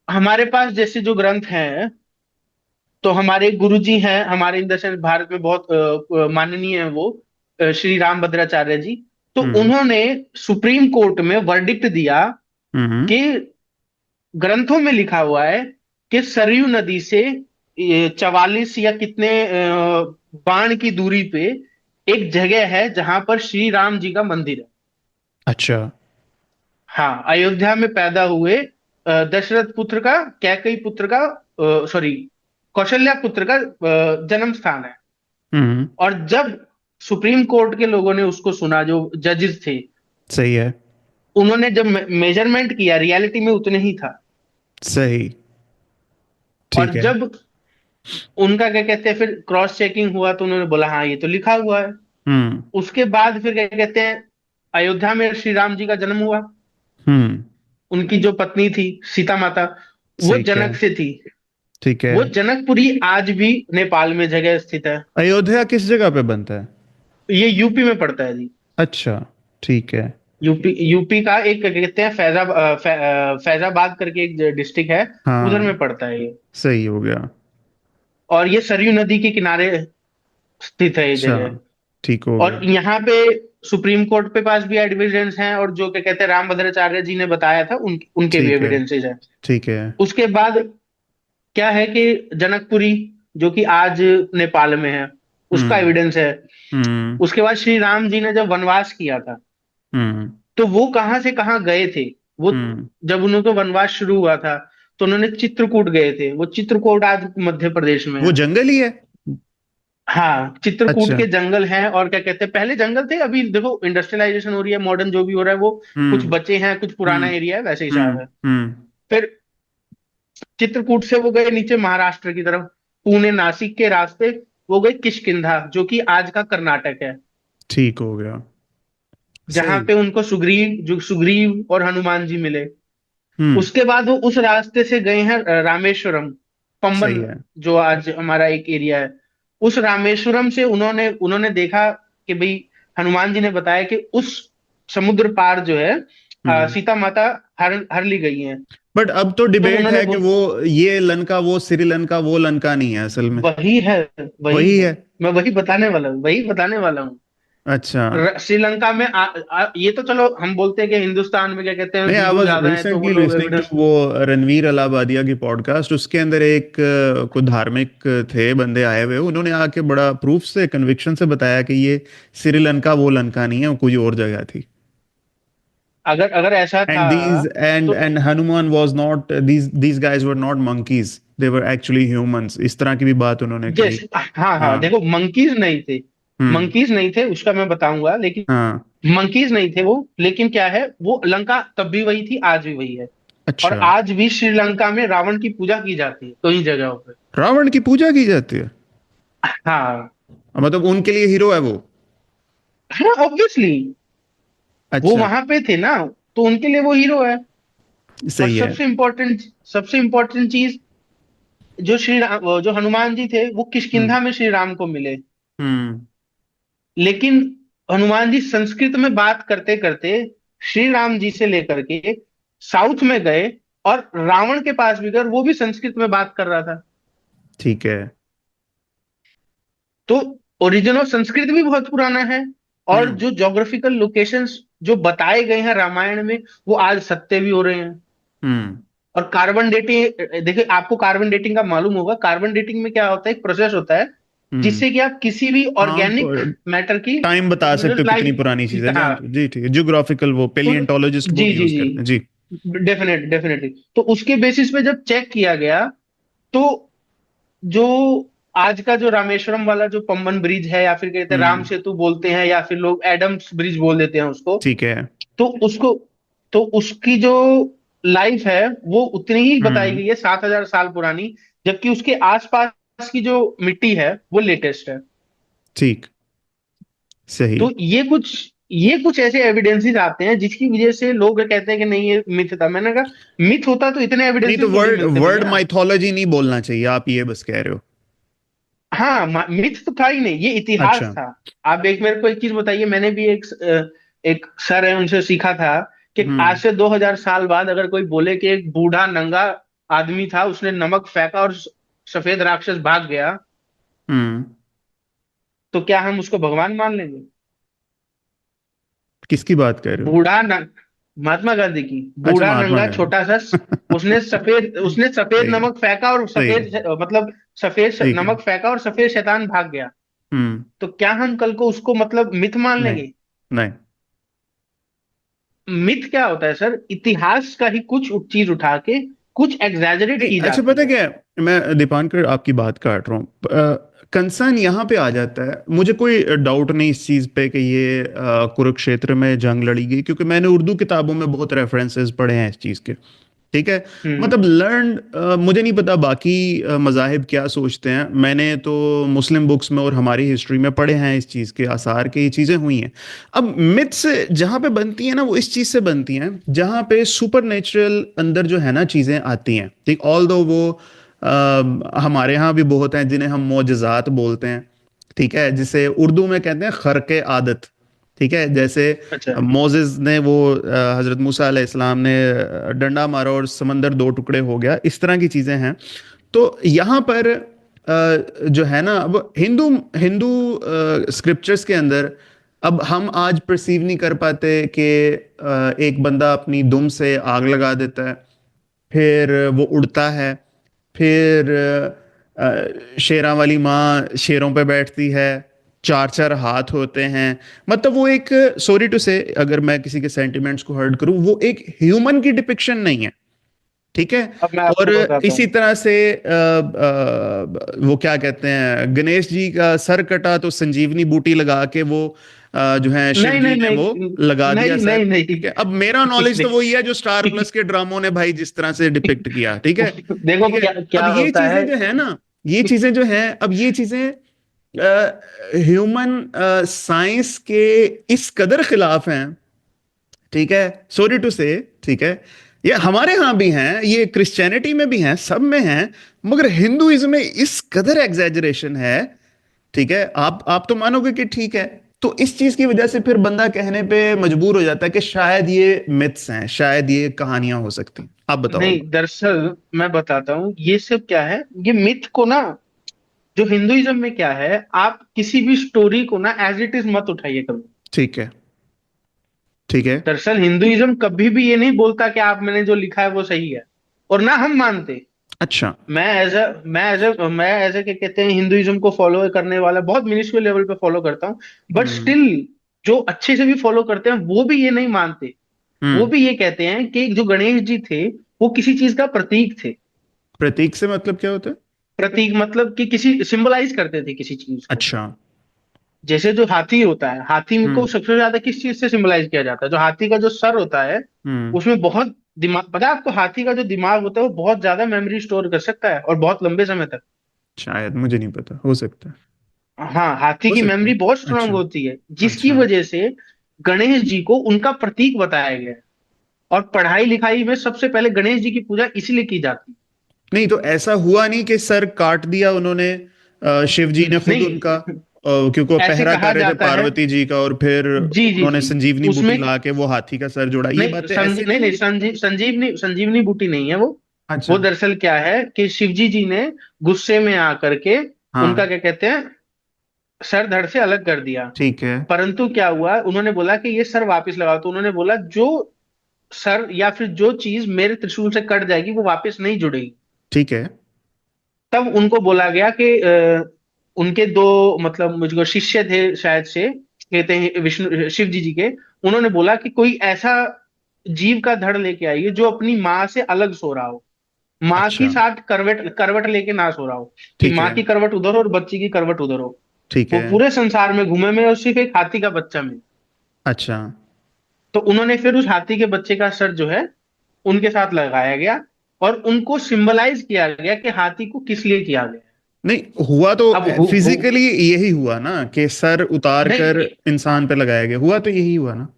हमारे पास जैसे जो ग्रंथ हैं, तो हमारे गुरु जी हैं हमारे इन दर्शन भारत में बहुत माननीय है वो, श्री राम भद्राचार्य जी। तो हम्म। उन्होंने सुप्रीम कोर्ट में वर्डिक्ट दिया हम्म। कि ग्रंथों में लिखा हुआ है कि सरयू नदी से 44 या कितने बाण की दूरी पे एक जगह है जहां पर श्री राम जी का मंदिर है। अच्छा। हाँ, अयोध्या में पैदा हुए दशरथ पुत्र का, कैकई पुत्र का, सॉरी, कौशल्या पुत्र का जन्म स्थान है। हम्म। और जब सुप्रीम कोर्ट के लोगों ने उसको सुना, जो जजेस थे, सही है। उन्होंने जब मेजरमेंट किया, रियलिटी में उतने ही था। सही। और ठीक है। जब उनका क्या कहते हैं, फिर क्रॉस चेकिंग हुआ तो उन्होंने बोला हाँ ये तो लिखा हुआ है। हम्म। उसके बाद फिर क्या कहते हैं, अयोध्या में श्री राम जी का जन्म हुआ। हम्म। उनकी जो पत्नी थी सीता माता, वो सही है। जनक से थी। ठीक है। वो जनकपुरी आज भी नेपाल में जगह स्थित है। अयोध्या किस जगह पे बनता है? ये यूपी में पड़ता है जी। अच्छा। ठीक है। यूपी यूपी का एक क्या कहते हैं, फैजाबाद करके एक डिस्ट्रिक्ट है, उधर हाँ। में पड़ता है ये। सही हो गया। और ये सरयू नदी के किनारे स्थित है ये अच्छा। जगह। ठीक हो और गया। यहाँ पे सुप्रीम कोर्ट पे पास भी एविडेंस हैं, और जो क्या कहते हैं रामभद्राचार्य जी ने बताया था उनके भी ठीक है। एविडेंसेस हैं। ठीक है। उसके बाद क्या है कि जनकपुरी, जो कि आज नेपाल में है, उसका हम्म। एविडेंस है। हम्म। उसके बाद श्री राम जी ने जब वनवास किया था, हम्म। तो वो कहाँ से कहाँ गए थे। वो हम्म। जब उनका वनवास शुरू हुआ था, तो उन्होंने चित्रकूट गए थे। वो चित्रकूट आज मध्य प्रदेश में वो है। जंगल ही है? हाँ, चित्रकूट अच्छा। के जंगल हैं। और क्या कहते हैं, पहले जंगल थे, अभी देखो इंडस्ट्रियलाइजेशन हो रही है, मॉडर्न जो भी हो रहा है वो, कुछ हम्म। बचे हैं, कुछ पुराना हम्म। एरिया है, वैसे हिसाब हम्म। है। हम्म। फिर चित्रकूट से वो गए नीचे महाराष्ट्र की तरफ, पुणे नासिक के रास्ते। वो गए किष्किंधा, जो कि आज का कर्नाटक है। ठीक हो गया। जहां सही। पे उनको सुग्रीव और हनुमान जी मिले। हम्म। उसके बाद वो उस रास्ते से गए हैं रामेश्वरम, पंबन, सही है। जो आज हमारा एक एरिया है। उस रामेश्वरम से उन्होंने उन्होंने देखा कि भाई, हनुमान जी ने बताया कि उस समुद्र पार जो है हम्म। सीता माता हर हर ली गई हैं। बट अब तो तो डिबेट उन्होंने है कि वो ये लंका वो श्रीलंका वो लंका नहीं है असल में। वही है, वही वही है। है। मैं वही बताने वाला हूँ। अच्छा। श्रीलंका में ये तो चलो हम बोलते हैं कि हिंदुस्तान में क्या कहते हैं नहीं, आई हिंदू वाज ज्यादा है, तो वो रिसेंटली लोग लिसनिंग टू एविडेंस। वो रणवीर अलाहाबादिया की पॉडकास्ट। उसके अंदर एक कुछ धार्मिक थे बंदे आए हुए, उन्होंने आके बड़ा प्रूफ से कन्विक्शन से बताया कि ये श्रीलंका वो लंका नहीं है, वो कोई और जगह थी। अगर अगर ऐसा था एंड दीज एंड तो and Hanuman was not, these guys were not monkeys, they were actually humans, इस तरह की भी बात उन्होंने कही। जैसे, हाँ हाँ, हाँ। देखो मंकीज नहीं थे। हम्म। मंकीज नहीं थे, उसका मैं बताऊंगा, लेकिन हाँ। मंकीज नहीं थे वो। लेकिन क्या है, वो लंका तब भी वही थी, आज भी वही है। और अच्छा। आज भी श्रीलंका में रावण की पूजा की जाती है कई जगहों पे। रावण की पूजा की जाती है? हाँ मतलब उनके लिए हीरो है वो? हाँ, ऑब्वियसली। वो अच्छा। वहां पे थे ना, तो उनके लिए वो हीरो है। और सही है। सबसे इम्पोर्टेंट चीज, जो हनुमान जी थे, वो हम्म। किष्किंधा में श्री राम को मिले। हम्म। लेकिन हनुमान जी संस्कृत में बात करते करते श्री राम जी से लेकर के साउथ में गए, और रावण के पास भी गए, और वो भी संस्कृत में बात कर रहा था। ठीक है। तो ओरिजिन ऑफ संस्कृत भी बहुत पुराना है। और हम्म। जो ज्योग्राफिकल लोकेशंस जो बताए गए हैं रामायण में, वो आज सत्य भी हो रहे हैं। हम्म। और कार्बन डेटिंग, देखिए आपको कार्बन डेटिंग का मालूम होगा। कार्बन डेटिंग में क्या होता है, एक प्रोसेस होता है हम्म। जिससे कि आप किसी भी हाँ, ऑर्गेनिक मैटर की टाइम बता सकते हो कितनी पुरानी चीज है, लाइफ, हाँ। जानते हो जी? ठीक है, जियोग्राफिकल वो तो पेलियंटोलॉजिस्ट वो जी भी जी यूज जी, करते हैं जी। डेफिनेटली। तो उसके बेसिस पे जब चेक किया गया, तो जो आज का जो रामेश्वरम वाला जो पंबन ब्रिज है, या फिर कहते हैं राम हम्म। सेतु बोलते हैं, या फिर लोग एडम्स ब्रिज बोल देते हैं उसको। ठीक है। तो उसको तो उसकी जो लाइफ है, वो उतनी ही बताई हम्म। गई है, 7,000 साल पुरानी। जबकि उसके आसपास की जो मिट्टी है वो लेटेस्ट है। ठीक। सही। तो ये कुछ ऐसे एविडेंसेस आते हैं जिसकी वजह से लोग कहते हैं कि नहीं ये मिथ था। मैंने कहा मिथ होता तो इतने नहीं तो एविडेंसेस थोड़ी वर्ड मिलते वर्ड भैया। माइथोलॉजी नहीं बोलना चाहिए, आप ये बस कह रहे हो? हाँ, मिथ तो था ही नहीं, ये इतिहास अच्छा। था। आप एक मेरे को एक चीज बताइए, मैंने भी एक सर है उनसे सीखा था कि आज हम्म। से 2,000 साल बाद अगर कोई बोले कि एक बूढ़ा नंगा आदमी था, उसने नमक फेंका और सफेद राक्षस भाग गया, हम्म। तो क्या हम उसको भगवान मान लेंगे? किसकी बात कर रहे हो? बूढ़ा न, महात्मा गांधी की। अच्छा, बूढ़ा महात्मा नंगा गांधी। छोटा सा उसने सफेद सही है। नमक फेंका, और सही है। मतलब सफेद ठीक है। नमक फेंका और सफेद शैतान भाग गया। हम्म। तो क्या हम कल को उसको मतलब मिथ मान नहीं। लेंगे? नहीं। मिथ क्या होता है सर? इतिहास का ही कुछ चीज उठा के कुछ एग्जैजरेट नहीं, की अच्छा, जाती पता है। क्या है, मैं दीपांकर आपकी बात काट रहा हूँ। कंसर्न यहाँ पे आ जाता है, मुझे कोई डाउट नहीं इस चीज़ पे कि ये कुरुक्षेत्र में जंग लड़ी गई, क्योंकि मैंने उर्दू किताबों में बहुत रेफरेंसेस पढ़े हैं इस चीज़ के। ठीक है। हम्म। मतलब लर्न, मुझे नहीं पता बाकी मज़ाहिब क्या सोचते हैं, मैंने तो मुस्लिम बुक्स में और हमारी हिस्ट्री में पढ़े हैं इस चीज़ के आसार के, ये चीज़ें हुई हैं। अब मिथ्स जहाँ पे बनती हैं ना, वो इस चीज़ से बनती हैं जहाँ पे सुपर नेचुरल अंदर जो है ना चीज़ें आती हैं। ठीक, ऑल दो वो हमारे यहाँ भी बहुत हैं जिन्हें हम मोजज़ात बोलते हैं। ठीक है, जिसे उर्दू में कहते हैं खर्क आदत। ठीक है, जैसे अच्छा। मोजेस ने वो हजरत मूसा अलैहिस्सलाम ने डंडा मारा और समंदर दो टुकड़े हो गया, इस तरह की चीजें हैं। तो यहाँ पर जो है ना, अब हिंदू हिंदू स्क्रिप्चर्स के अंदर अब हम आज परसीव नहीं कर पाते कि एक बंदा अपनी दुम से आग लगा देता है, फिर वो उड़ता है, फिर शेरां वाली माँ शेरों पे बैठती है, चार चार हाथ होते हैं। मतलब वो एक, सॉरी टू से अगर मैं किसी के सेंटिमेंट्स को हर्ट करूं, वो एक ह्यूमन की डिपिक्शन नहीं है। ठीक है। अब मैं और आपको बताता इसी हूँ। तरह से वो क्या कहते हैं, गणेश जी का सर कटा तो संजीवनी बूटी लगा के वो जो है शिव नहीं जी नहीं ने वो नहीं लगा दिया नहीं सर। नहीं ठीक है, नहीं अब मेरा नॉलेज तो नहीं। वही है जो स्टार प्लस के ड्रामों ने भाई जिस तरह से डिपिक्ट किया। ठीक है। देखो ठीक है। क्या अब क्या ये होता है। चीजें जो है ना, ये चीजें जो है, अब ये चीजें ह्यूमन साइंस के इस कदर खिलाफ हैं। ठीक है, सॉरी टू से। ठीक है, ये हमारे यहाँ भी हैं, ये क्रिश्चियनिटी में भी हैं, सब में हैं, मगर हिंदुइज्म में इस कदर एग्जैजरेशन है। ठीक है, आप तो मानोगे कि ठीक है, तो इस चीज की वजह से फिर बंदा कहने पे मजबूर हो जाता है कि शायद ये मिथ्स हैं, शायद ये कहानियां हो सकती हैं। आप बताओ नहीं, अब। दरअसल मैं बताता हूँ ये सब क्या है। ये मिथ को ना, जो हिंदुइज्म में क्या है, आप किसी भी स्टोरी को ना एज इट इज मत उठाइए कभी। ठीक है। ठीक है। दरअसल हिंदुइज्म कभी भी ये नहीं बोलता कि आप मैंने जो लिखा है वो सही है, और ना हम मानते। अच्छा। मैं एज ए क्या कहते हैं, हिंदुइज्म को फॉलो करने वाला बहुत मिनिस्ट्रियल लेवल पे फॉलो करता हूँ। But hmm. स्टिल जो अच्छे से भी फॉलो करते हैं वो भी ये नहीं मानते। वो हम्म। भी ये कहते हैं कि जो गणेश जी थे वो किसी चीज का प्रतीक थे। प्रतीक से मतलब क्या होता है? प्रतीक मतलब कि किसी सिंबलाइज करते थे किसी चीज को। अच्छा। जैसे जो हाथी होता है, हाथी को हम्म। सबसे ज्यादा किस चीज से सिंबलाइज किया जाता है? जो हाथी का जो सर होता है, हम्म। उसमें बहुत दिमाग, पता है आपको? हाथी का जो दिमाग होता है वो बहुत ज्यादा मेमोरी स्टोर कर सकता है और बहुत लंबे समय तक। शायद, मुझे नहीं पता, हो सकता है। हाँ, हाथी हो की सकता मेमोरी है। बहुत स्ट्रांग अच्छा। होती है, जिसकी अच्छा। वजह से गणेश जी को उनका प्रतीक बताया गया है। और पढ़ाई लिखाई में सबसे पहले गणेश जी की पूजा इसलिए की जाती नहीं तो ऐसा हुआ नहीं कि सर काट दिया उन्होंने, शिव जी है। ने खुद उनका, नहीं, क्योंकि वो ऐसे पहरा कहा कर रहे थे जाता है। पार्वती जी का, और फिर जी जी उन्होंने जी। संजीवनी बूटी उसमें ला के वो हाथी का सर जोड़ा, ये नहीं बातें ऐसे नहीं नहीं नहीं, है? संजीवनी बूटी नहीं है वो। अच्छा। वो दरअसल क्या है कि शिवजी जी ने गुस्से में आकर के उनका हाँ। क्या कहते हैं, सर धड़ से अलग कर दिया। ठीक है। परंतु क्या हुआ, उन्होंने बोला कि ये सर वापस लगाओ, तो उन्होंने बोला जो सर या फिर जो चीज मेरे त्रिशूल से कट जाएगी वो वापस नहीं जुड़ेगी। ठीक है। तब उनको बोला गया कि उनके दो, मतलब मुझको शिष्य थे शायद से, कहते हैं विष्णु शिव जी के। उन्होंने बोला कि कोई ऐसा जीव का धड़ लेके आइए जो अपनी माँ से अलग सो रहा हो, माँ की अच्छा। साथ करवट करवट लेके ना सो रहा हो, कि ठीक माँ है। की करवट उधर हो और बच्ची की करवट उधर हो। ठीक वो है। पूरे संसार में घूमे में और सिर्फ एक हाथी का बच्चा मिले। अच्छा। तो उन्होंने फिर उस हाथी के बच्चे का सर जो है उनके साथ लगाया गया, और उनको सिंबलाइज किया गया कि हाथी को किस लिए किया गया। नहीं हुआ तो अब फिजिकली यही हुआ ना कि सर उतार कर नहीं, इंसान पे लगाया गया, हुआ तो यही हुआ ना?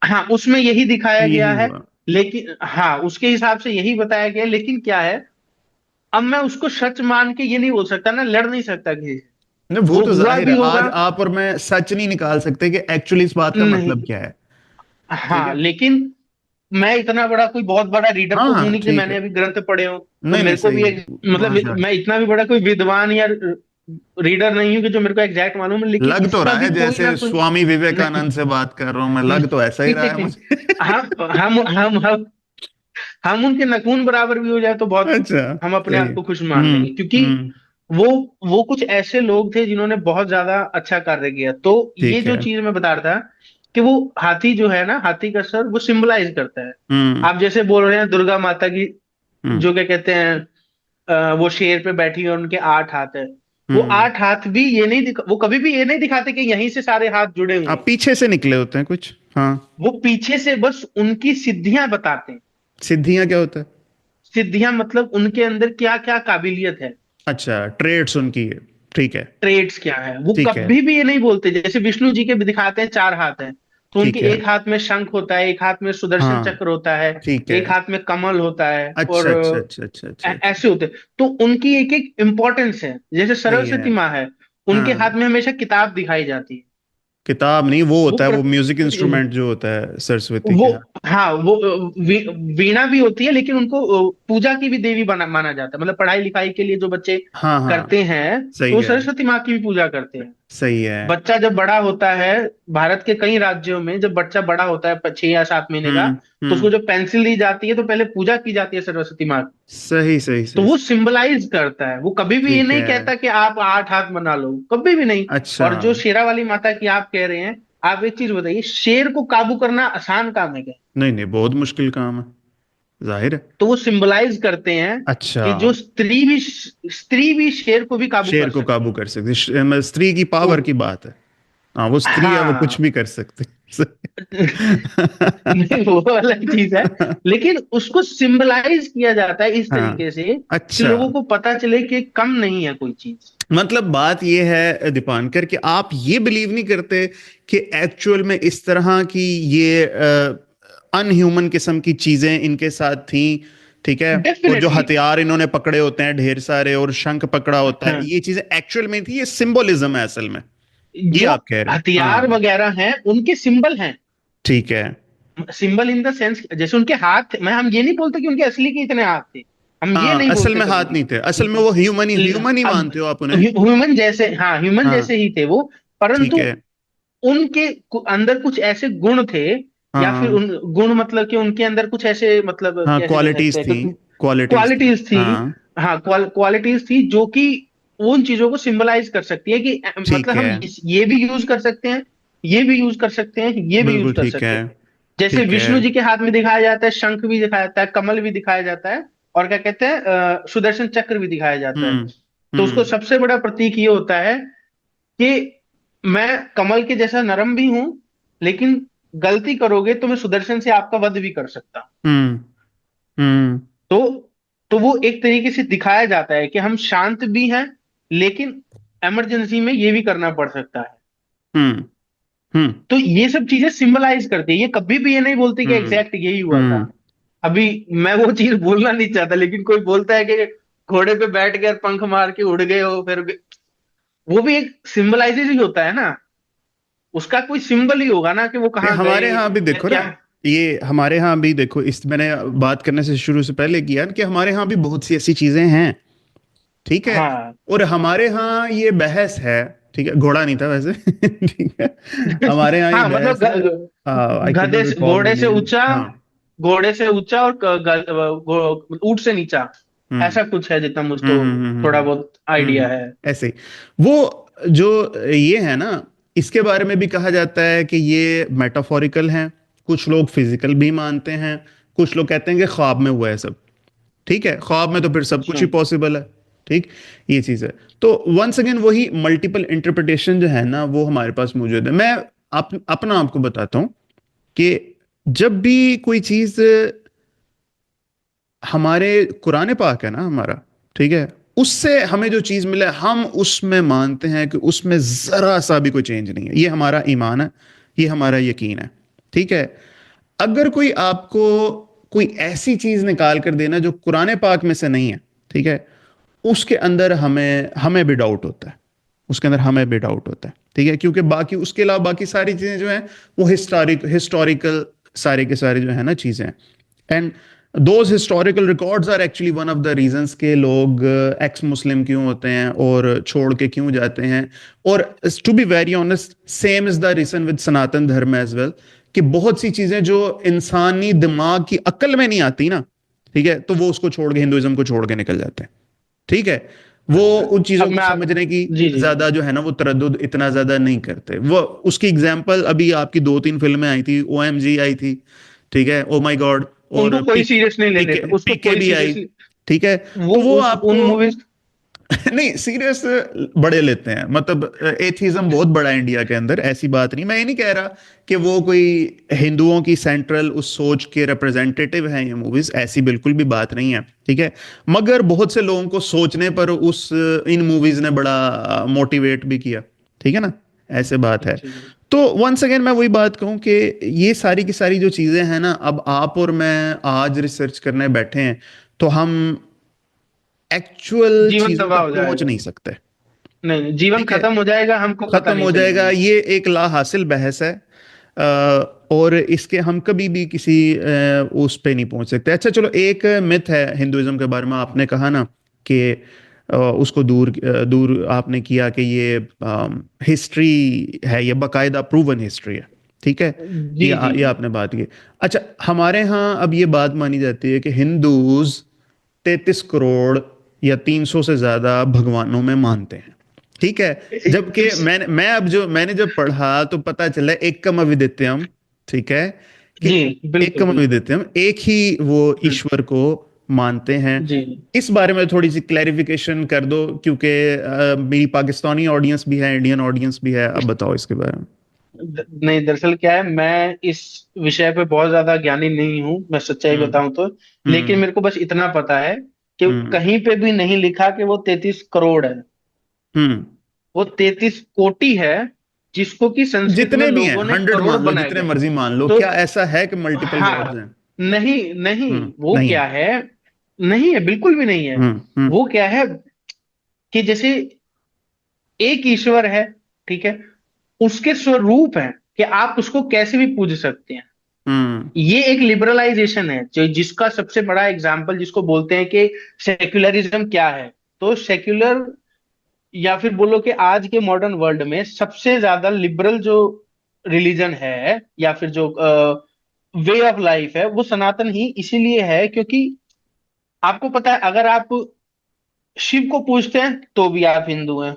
हाँ उसमें यही दिखाया यही गया है। हुआ। लेकिन हाँ, उसके हिसाब से यही बताया गया है, लेकिन क्या है, अब मैं उसको सच मान के ये नहीं बोल सकता ना, लड़ नहीं सकता कि नहीं, वो वो तो हुआ जाहिर भी है, होगा। आज आप और मैं सच नहीं निकाल सकते कि एक्चुअली इस बात का नहीं, मतलब क्या है। ठीक हाँ है। लेकिन मैं इतना बड़ा कोई बहुत बड़ा रीडर हाँ तो हूं हाँ, नहीं कि ठीक मैंने है। अभी ग्रंथ पढ़े हो। तो नहीं नहीं, मेरे को सही भी है। एक, मतलब माशा। मैं इतना भी बड़ा कोई विद्वान या रीडर नहीं हूं कि जो मेरे को एग्जैक्ट मालूम है, लेकिन लग तो इसका रहा भी है कोई ना जैसे कोई। स्वामी नहीं विवेकानंद से बात कर रहा हूं मैं, लग तो ऐसा ही रहा है नहीं, मुझे। हम उनके नखून बराबर भी हो जाए तो बहुत, अच्छा। हम अपने सही आप है। को खुश मान लेंगे, क्योंकि हम्म। वो वो कुछ ऐसे लोग थे जिन्होंने बहुत ज्यादा अच्छा कार्य किया। तो ये ठीक जो है। चीज मैं बता रहा था कि वो हाथी जो है ना, हाथी का सर वो सिंबलाइज करता है। हम्म आप जैसे बोल रहे हैं दुर्गा माता की, हम्म जो क्या कहते हैं, वो शेर पे बैठी है, उनके 8 हाथ है। वो हम्म 8 हाथ भी ये नहीं वो कभी भी ये नहीं दिखाते कि यहीं से सारे हाथ जुड़े हुए आप हैं। पीछे से निकले होते हैं कुछ, हाँ। वो पीछे से बस उनकी सिद्धियां बताते हैं। सिद्धियां क्या होता है? सिद्धियां मतलब उनके अंदर क्या क्या काबिलियत है, अच्छा, ट्रेड्स उनकी है। ठीक है। ट्रेड्स क्या है। वो ठीक है। कभी भी ये नहीं बोलते, जैसे विष्णु जी के भी दिखाते हैं 4 हाथ हैं, तो उनके ठीक है। एक हाथ में शंख होता है, एक हाथ में सुदर्शन हाँ। चक्र होता है, ठीक है। एक हाथ में कमल होता है, और अच्छा अच्छा अच्छा अच्छा अच्छा अच्छा। ऐसे होते हैं। तो उनकी एक एक इंपॉर्टेंस है। जैसे सही है। सरस्वती माँ है, उनके हाथ हाँ, में हमेशा किताब दिखाई जाती है। किताब नहीं, वो वो होता है, वो म्यूजिक प्रति, इंस्ट्रूमेंट जो होता है सरस्वती वो के हाथ। हाँ वो वीणा भी होती है, लेकिन उनको पूजा की भी देवी माना जाता है। मतलब पढ़ाई लिखाई के लिए जो बच्चे हाँ हाँ। करते हैं, तो सही वो है। सरस्वती माँ की भी पूजा करते हैं। सही है। बच्चा जब बड़ा होता है, भारत के कई राज्यों में जब बच्चा बड़ा होता है 6 या 7 महीने का, तो उसको हम्म। जब पेंसिल दी जाती है तो पहले पूजा की जाती है सरस्वती माँ की। सही सही तो सही वो सही। सिंबलाइज करता है। वो कभी भी ये ठीक नहीं है। कहता कि आप 8 हाथ बना लो, कभी भी नहीं। अच्छा। और जो शेरा वाली माता की आप कह रहे हैं, आप एक चीज बताइए, शेर को काबू करना आसान काम है क्या? नहीं नहीं, बहुत मुश्किल काम है, जाहिर है। तो वो सिंबलाइज करते हैं अच्छा। कि जो स्त्री भी शेर को भी काबू शेर कर को सकती काबू है। कर सकती मतलब स्त्री की तो पावर की बात है। हाँ, वो स्त्री है, वो कुछ हाँ, भी कर सकती नहीं वो अलग चीज है, लेकिन उसको सिंबलाइज किया जाता है इस हाँ। तरीके से कि अच्छा, लोगों को पता चले कि कम नहीं है कोई चीज। मतलब बात ये है दीपांकर कि आप ये बिलीव नहीं करते कि एक्चुअल में इस तरह की ये अनह्यूमन किस्म की चीजें इनके साथ थी, ठीक है। और जो डेफिनेटली। हथियार इन्होंने पकड़े होते हैं ढेर सारे, और शंख पकड़ा होता है, हाँ, ये चीजें एक्चुअल में थी, ये सिंबलिज्म है असल में। ये जो आप कह रहे हैं, हथियार हाँ। वगैरह हैं उनके सिंबल हैं। ठीक है। सिंबल इन द सेंस, जैसे उनके हाथ, मैं हम ये नहीं बोलते कि उनके असली के इतने हाथ थे, हम ये हाँ, नहीं असल बोलते में कभी हाथ नहीं थे, असल में भी। वो ह्यूमन ही अब मानते हो आप उन्हें। ह्यूमन जैसे, हाँ ह्यूमन हाँ। जैसे ही थे वो, ठीक परंतु है। उनके अंदर कुछ ऐसे गुण थे, या फिर हाँ उन गुण मतलब कि उनके अंदर कुछ ऐसे, मतलब हाँ, कैसे कह सकते क्वालिटीज हैं थी। कि क्वालिटीज थी। क्वालिटीज थी। हाँ। हाँ, क्वालिटीज थी जो कि उन चीजों को सिंबलाइज कर सकती है कि ठीक मतलब हम है। ये भी यूज कर सकते हैं, ये भी यूज कर सकते हैं, ये भी यूज बिल्कुल कर ठीक है। सकते हैं। जैसे ठीक है। विष्णु जी के हाथ में दिखाया जाता है, शंख भी दिखाया जाता है, कमल भी दिखाया जाता है, और क्या कहते हैं, सुदर्शन चक्र भी दिखाया जाता है। हम्म तो उसको हम्म सबसे बड़ा प्रतीक ये होता है कि मैं कमल के जैसा नरम भी हूं, लेकिन गलती करोगे तो मैं सुदर्शन से आपका वध भी कर सकता हूं। हम्म हम्म तो तो वो एक तरीके से दिखाया जाता है कि हम शांत भी हैं, लेकिन इमरजेंसी में ये भी करना पड़ सकता है। हम्म हम्म तो ये सब चीजें सिंबलाइज करती है। ये कभी भी ये नहीं बोलती कि हम्म एग्जैक्ट यही हुआ था। हम्म अभी मैं वो चीज बोलना नहीं चाहता, लेकिन कोई बोलता है कि घोड़े पे बैठ गए और पंख मार के उड़ गए हो, फिर वो भी एक सिंबलाइजेज ही होता है ना। उसका कोई सिंबल ही होगा ना कि वो नहीं, कहाँ गए हमारे यहाँ भी या देखो ना, क्या। ये हमारे यहाँ भी देखो, इस मैंने बात करने से शुरू से पहले किया ना कि हमारे यहाँ भी बहुत सी ऐसी चीजें हैं, ठीक है। हाँ और हमारे यहाँ ये बहस है, ठीक है, घोड़ा नहीं था वैसे ठीक है। हमारे यहाँ ये हाँ, मतलब बहस है। I could not recall the घोड़े से नेम। ऊंचा, हाँ। घोड़े से ऊंचा और ऊंट से नीचा, हम्म ऐसा कुछ है जितना मुझको थोड़ा बहुत आइडिया है। ऐसे ही वो जो ये है ना, इसके बारे में भी कहा जाता है कि ये मेटाफोरिकल हैं। कुछ लोग फिजिकल भी मानते हैं, कुछ लोग कहते हैं कि ख्वाब में हुआ है सब। ठीक है, ख्वाब में तो फिर सब कुछ अच्छा। ही पॉसिबल है। ठीक, ये चीज है। तो वंस अगेन वही मल्टीपल इंटरप्रिटेशन जो है ना, वो हमारे पास मौजूद है। मैं अपना आपको बताता हूं कि जब भी कोई चीज हमारे कुरान पाक है ना हमारा, ठीक है, उससे हमें जो चीज मिले हम उसमें मानते हैं कि उसमें जरा सा भी कोई चेंज नहीं है। ये हमारा ईमान है, ये हमारा यकीन है, ठीक है। अगर कोई आपको कोई ऐसी चीज निकाल कर देना जो कुरान पाक में से नहीं है, ठीक है, उसके अंदर हमें हमें भी डाउट होता है, उसके अंदर हमें भी डाउट होता है, ठीक है। क्योंकि बाकी उसके अलावा बाकी सारी चीजें जो हैं वो हिस्टोरिकल सारे के सारे जो है ना चीजें, and those historical records are actually one of the reasons के लोग एक्स मुस्लिम क्यों होते हैं और छोड़ के क्यों जाते हैं। और to be very honest, same is the reason with Sanatan Dharma as well, कि बहुत सी चीजें जो इंसानी दिमाग की अक्ल में नहीं आती ना, ठीक है, तो वो उसको छोड़ के हिंदुइज्म को छोड़ के निकल जाते हैं, ठीक है। वो उन चीजों अब को मैं आप समझने की जी जी ज्यादा जो है ना वो तरद्दुद इतना ज्यादा नहीं करते। वो उसकी एग्जाम्पल अभी आपकी 2-3 फिल्में आई थी, OMG आई थी, ठीक है, ओ माय गॉड, और उनको कोई सीरियस नहीं ले पीके लेता, उसको पीके कोई भी आई, सीरियसली ठीक है। वो तो वो उस उन आपको मूवीज। नहीं, सीरियस बड़े लेते हैं, मतलब एथिज्म बहुत बड़ा है इंडिया के अंदर, ऐसी बात नहीं, मैं ये नहीं कह रहा कि वो कोई हिंदुओं की सेंट्रल उस सोच के रिप्रेजेंटेटिव हैं ये मूवीज, ऐसी बिल्कुल भी बात नहीं है, ठीक है। मगर बहुत से लोगों को सोचने पर उस इन मूवीज ने बड़ा मोटिवेट भी किया, ठीक है ना, ऐसे बात है। जी तो वंस अगेन मैं वही बात कहूं कि ये सारी की सारी जो चीजें हैं ना, अब आप और मैं आज रिसर्च करने बैठे हैं तो हम एक्चुअल जीवन चीजों तबाह तक हो पहुंच जाएगा। नहीं सकते, नहीं नहीं, जीवन ठीक है। खत्म हो जाएगा, हमको पता खत्म नहीं हो जाएगा, चलेगी। ये एक ला हासिल बहस है। और इसके हम कभी भी किसी उस पे नहीं पहुंच सकते। अच्छा चलो, एक मिथ है हिंदुइज्म के बारे में, आपने कहा ना कि उसको दूर आपने किया कि ये हिस्ट्री है, ये बाकायदा प्रूवन हिस्ट्री है, ठीक है। जी जी ये जी। आपने बात की। अच्छा, हमारे यहाँ अब ये बात मानी जाती है कि हिंदूज 33 करोड़ या 300 से ज्यादा भगवानों में मानते हैं, ठीक है। जबकि मैंने जब पढ़ा तो पता चला एकम अद्वितीयम, ठीक है, कि जी बिल्कुल एकम बिल्कुल। अद्वितीयम, एक ही वो हम्म, ईश्वर को मानते हैं। जी। इस बारे में थोड़ी सी क्लैरिफिकेशन कर दो, क्योंकि मेरी पाकिस्तानी ऑडियंस भी है, इंडियन ऑडियंस भी है, अब बताओ इसके बारे में। नहीं, दरअसल क्या है, मैं इस विषय पे बहुत ज्यादा ज्ञानी नहीं हूँ, मैं सच्चाई हम्म बताऊं तो। लेकिन हम्म मेरे को बस इतना पता है कि हम्म कहीं पे भी नहीं लिखा कि वो 33 करोड़ है। हम्म वो 33 कोटि है, जिसको कि संस्कृत में जितने भी हैं, लोगों ने 100 करोड़ मान लो, बनाया जितने गया। मर्जी मान लो, तो क्या ऐसा है कि मल्टीपल गॉड्स हाँ, हैं? नहीं नहीं, वो नहीं है। क्या है, नहीं है, बिल्कुल भी नहीं है। हम्म। वो क्या है कि जैसे एक ईश्वर है, ठीक है, उसके स्वरूप है कि आप उसको कैसे भी पूज सकते हैं। हम्म ये एक लिबरलाइजेशन है, जो जिसका सबसे बड़ा एग्जाम्पल जिसको बोलते हैं कि सेक्युलरिज्म क्या है। तो सेक्युलर, या फिर बोलो कि आज के मॉडर्न वर्ल्ड में सबसे ज्यादा लिबरल जो रिलीजन है, या फिर जो वे ऑफ लाइफ है, वो सनातन ही इसीलिए है क्योंकि आपको पता है, अगर आप शिव को पूजते हैं तो भी आप हिंदू हैं।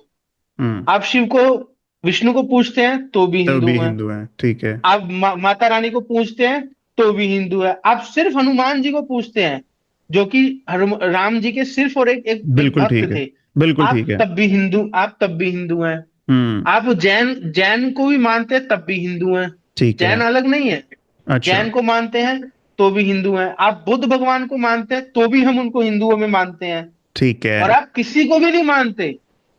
हम्म आप शिव को, विष्णु को पूजते हैं तो भी तब भी हिंदू हैं। हिंदू हैं, ठीक है। आप माता रानी को पूजते हैं तो भी हिंदू है। आप सिर्फ हनुमान जी को पूजते हैं, जो कि राम जी के सिर्फ और एक बिल्कुल भक्त ठीक है, थे, बिल्कुल ठीक आप है। तब भी हिंदू, आप तब भी हिंदू हैं। हम्म आप जैन जैन को भी मानते हैं तब भी हिंदू हैं। ठीक है। जैन अलग नहीं है। अच्छा। जैन को मानते हैं तो भी हिंदू हैं। आप बुद्ध भगवान को मानते हैं तो भी हम उनको हिंदुओं में मानते हैं। ठीक है। और आप किसी को भी नहीं मानते,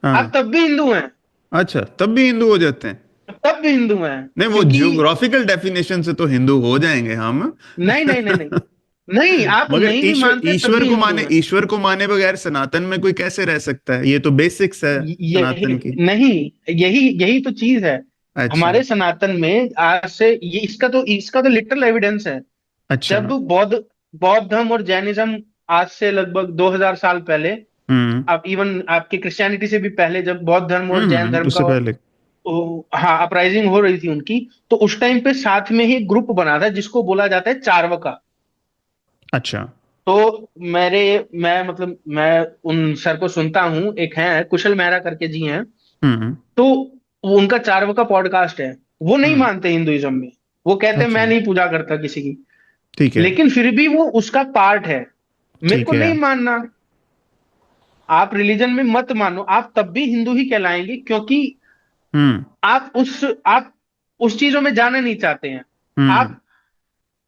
आप हाँ। तब भी हिंदू हैं। अच्छा, तब भी हिंदू हो जाते हैं? तब भी हिंदू हैं। नहीं, वो क्योंकि जियोग्राफिकल डेफिनेशन से तो हिंदू हो जाएंगे हम। नहीं नहीं नहीं नहीं, नहीं आप मगर नहीं भी ईश्वर मानते तब ईश्वर भी को हिंदू माने, हैं। ईश्वर को माने बगैर सनातन में कोई कैसे रह सकता है? ये तो बेसिक्स है यही सनातन की। नहीं, यही यही तो चीज है। अच्छा। हमारे सनातन में आज से ये, इसका तो लिटरल एविडेंस है। अच्छा। जब बौद्ध बौद्ध धर्म और जैनिज्म, आज से लगभग 2000 साल पहले, हम्म आप इवन आपके क्रिश्चियनिटी से भी पहले, जब बौद्ध धर्म और जैन धर्म उससे का पहले। हाँ अपराइजिंग हो रही थी उनकी, तो उस टाइम पे साथ में ही एक ग्रुप बना था जिसको बोला जाता है चार्वका। अच्छा। तो मैं मतलब मैं उन सर को सुनता हूँ, एक है कुशल मेहरा करके जी हैं। हम्म तो वो उनका चार्व का पॉडकास्ट है। वो नहीं हम्म मानते हिंदुइज्म में। वो कहते हैं मैं अच्छा। नहीं पूजा करता किसी की। ठीक है। लेकिन फिर भी वो उसका पार्ट है। मेरे ठीक को है। नहीं मानना, आप रिलीजन में मत मानो, आप तब भी हिंदू ही कहलाएंगे, क्योंकि हम्म आप उस चीजों में जाना नहीं चाहते हैं। हम्म आप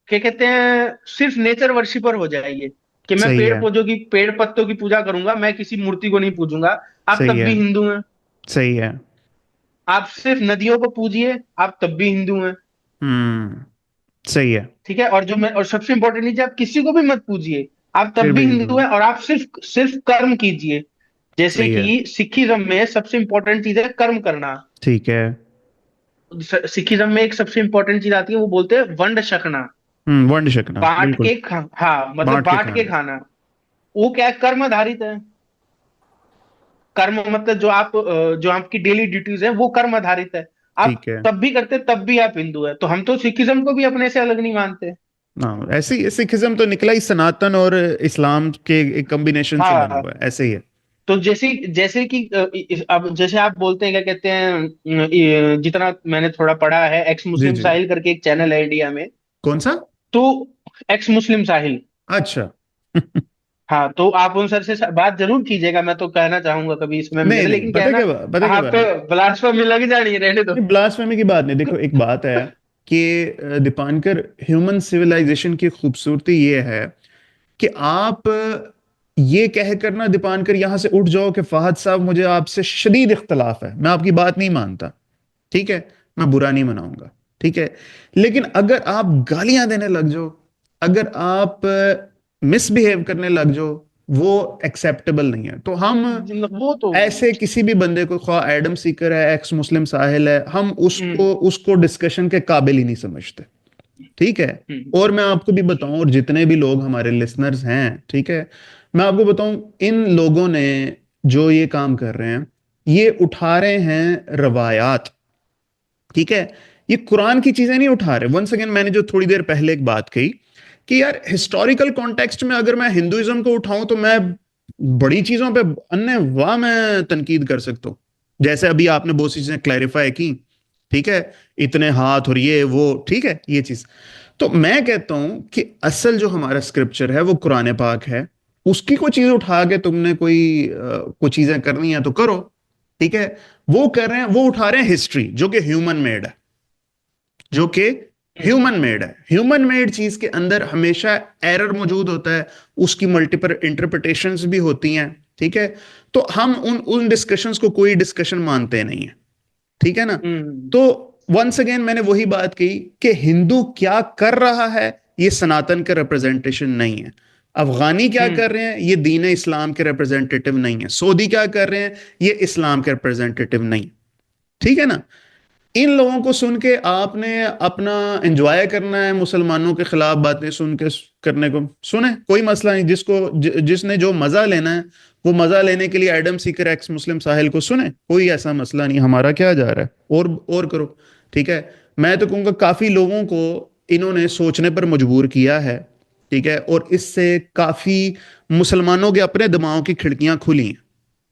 क्या कहते हैं, सिर्फ नेचर वर्शिपर हो जाएंगे, कि मैं सही पेड़ है। पौधों की, पेड़ पत्तों की पूजा करूंगा, मैं किसी मूर्ति को नहीं पूजूंगा। आप सही तब है। भी हिंदू हैं। सही है। आप सिर्फ नदियों को पूजिए, आप तब भी हिंदू हैं। हम्म सही है। ठीक है। और सबसे इंपॉर्टेंट चीज, आप किसी को भी मत पूजिए, आप फिर तब भी भी हिंदू हिंदू है। हैं। और आप सिर्फ सिर्फ कर्म कीजिए। जैसे सही है। कि सिखिज्म में सबसे इंपॉर्टेंट चीज है कर्म करना। ठीक है। सिखिज्म में एक सबसे इंपॉर्टेंट चीज आती है, वो बोलते हैं वंड छकना। वंड छकना, बांट बिल्कुल। के हाँ, मतलब बांट के बांट के खाना। खाना। वो क्या है, कर्म आधारित है। कर्म मतलब जो आपकी डेली ड्यूटीज है वो कर्म आधारित है। आप ठीक है। तब भी करते, तब भी आप हिंदू है। तो हम तो सिखिज्म को भी अपने से अलग नहीं मानते। हाँ, ऐसे ही सिखिज्म तो निकला ही सनातन और इस्लाम के एक कॉम्बिनेशन से बना हाँ हुआ है, ऐसे ही है। तो जैसे जैसे कि अब जैसे आप बोलते हैं, क्या कहते हैं, जितना मैंने थोड़ा पढ़ा है, एक्स जी मुस्लिम जी। साहिल करके एक चैनल है इंडिया में। कौन सा? तो एक्स मुस्लिम साहिल। अच्छा। हाँ, तो आप उन सर से बात जरूर कीजिएगा, मैं तो कहना चाहूंगा कभी समय नहीं मिलेगा, नहीं, लेकिन क्या है ना, पता है क्या आप बात पे है। ब्लास्फेमी लग जानी है, रहने दो। नहीं, ब्लास्फेमी की बात नहीं। देखो, एक बात है कि दीपांकर, ह्यूमन सिविलाइजेशन की खूबसूरती ये है कि आप ये कह कर ना दीपांकर यहां से उठ जाओ कि फहद साहब मुझे आपसे शदीद इख्तलाफ है, मैं आपकी बात नहीं मानता, ठीक है, मैं बुरा नहीं मनाऊंगा, ठीक है। लेकिन अगर आप गालियां देने लग जाओ, अगर आप मिसबिहेव करने लग जाओ, वो एक्सेप्टेबल नहीं है। तो हम वो तो। ऐसे किसी भी बंदे को, ख्वा एडम सीकर है, एक्स मुस्लिम साहिल है, हम हम्म। उसको उसको डिस्कशन के काबिल ही नहीं समझते, ठीक है। हम्म। और मैं आपको भी बताऊं, और जितने भी लोग हमारे लिसनर्स हैं, ठीक है, मैं आपको बताऊं, इन लोगों ने जो ये काम कर रहे हैं, ये उठा रहे हैं रवायात, ठीक है। ये कुरान की चीजें नहीं उठा रहे। वंस अगेन, मैंने जो थोड़ी देर पहले एक बात कही कि यार हिस्टोरिकल कॉन्टेक्स्ट में अगर मैं हिंदुइज्म को उठाऊं तो मैं बड़ी चीजों पे अन्य वाह मैं तनकीद कर सकता हूं। जैसे अभी आपने बहुत सी चीजें क्लैरिफाई की, ठीक है, इतने हाथ और ये वो, ठीक है, ये चीज। तो मैं कहता हूं कि असल जो हमारा स्क्रिप्चर है वो कुरान पाक है। उसकी कोई चीज उठा के तुमने कोई चीजें करनी है तो करो, ठीक है। वो कर रहे हैं, वो उठा रहे हैं हिस्ट्री जो कि ह्यूमन मेड है, जो कि ह्यूमन मेड है। ह्यूमन मेड चीज के अंदर हमेशा एरर मौजूद होता है, उसकी मल्टीपल इंटरप्रिटेशंस भी होती हैं, ठीक है। तो हम उन उन डिस्कशंस को कोई डिस्कशन मानते नहीं है, ठीक है ना। हम्म। तो वंस अगेन मैंने वही बात कही कि हिंदू क्या कर रहा है, ये सनातन का रिप्रेजेंटेशन नहीं है। अफगानी क्या हम्म। कर रहे हैं, ये दीन इस्लाम के रिप्रेजेंटेटिव नहीं है। सऊदी क्या कर रहे हैं, ये इस्लाम के रिप्रेजेंटेटिव नहीं, ठीक है ना। इन लोगों को सुन के आपने अपना एंजॉय करना है, मुसलमानों के खिलाफ बातें सुन के करने को सुने, कोई मसला नहीं। जिसने जो मजा लेना है, वो मजा लेने के लिए एडम सीकर एक्स मुस्लिम साहिल को सुने, कोई ऐसा मसला नहीं, हमारा क्या जा रहा है। और करो, ठीक है। मैं तो कहूँगा काफी लोगों को इन्होंने सोचने पर मजबूर किया है, ठीक है, और इससे काफी मुसलमानों के अपने दिमागों की खिड़कियां खुली हैं।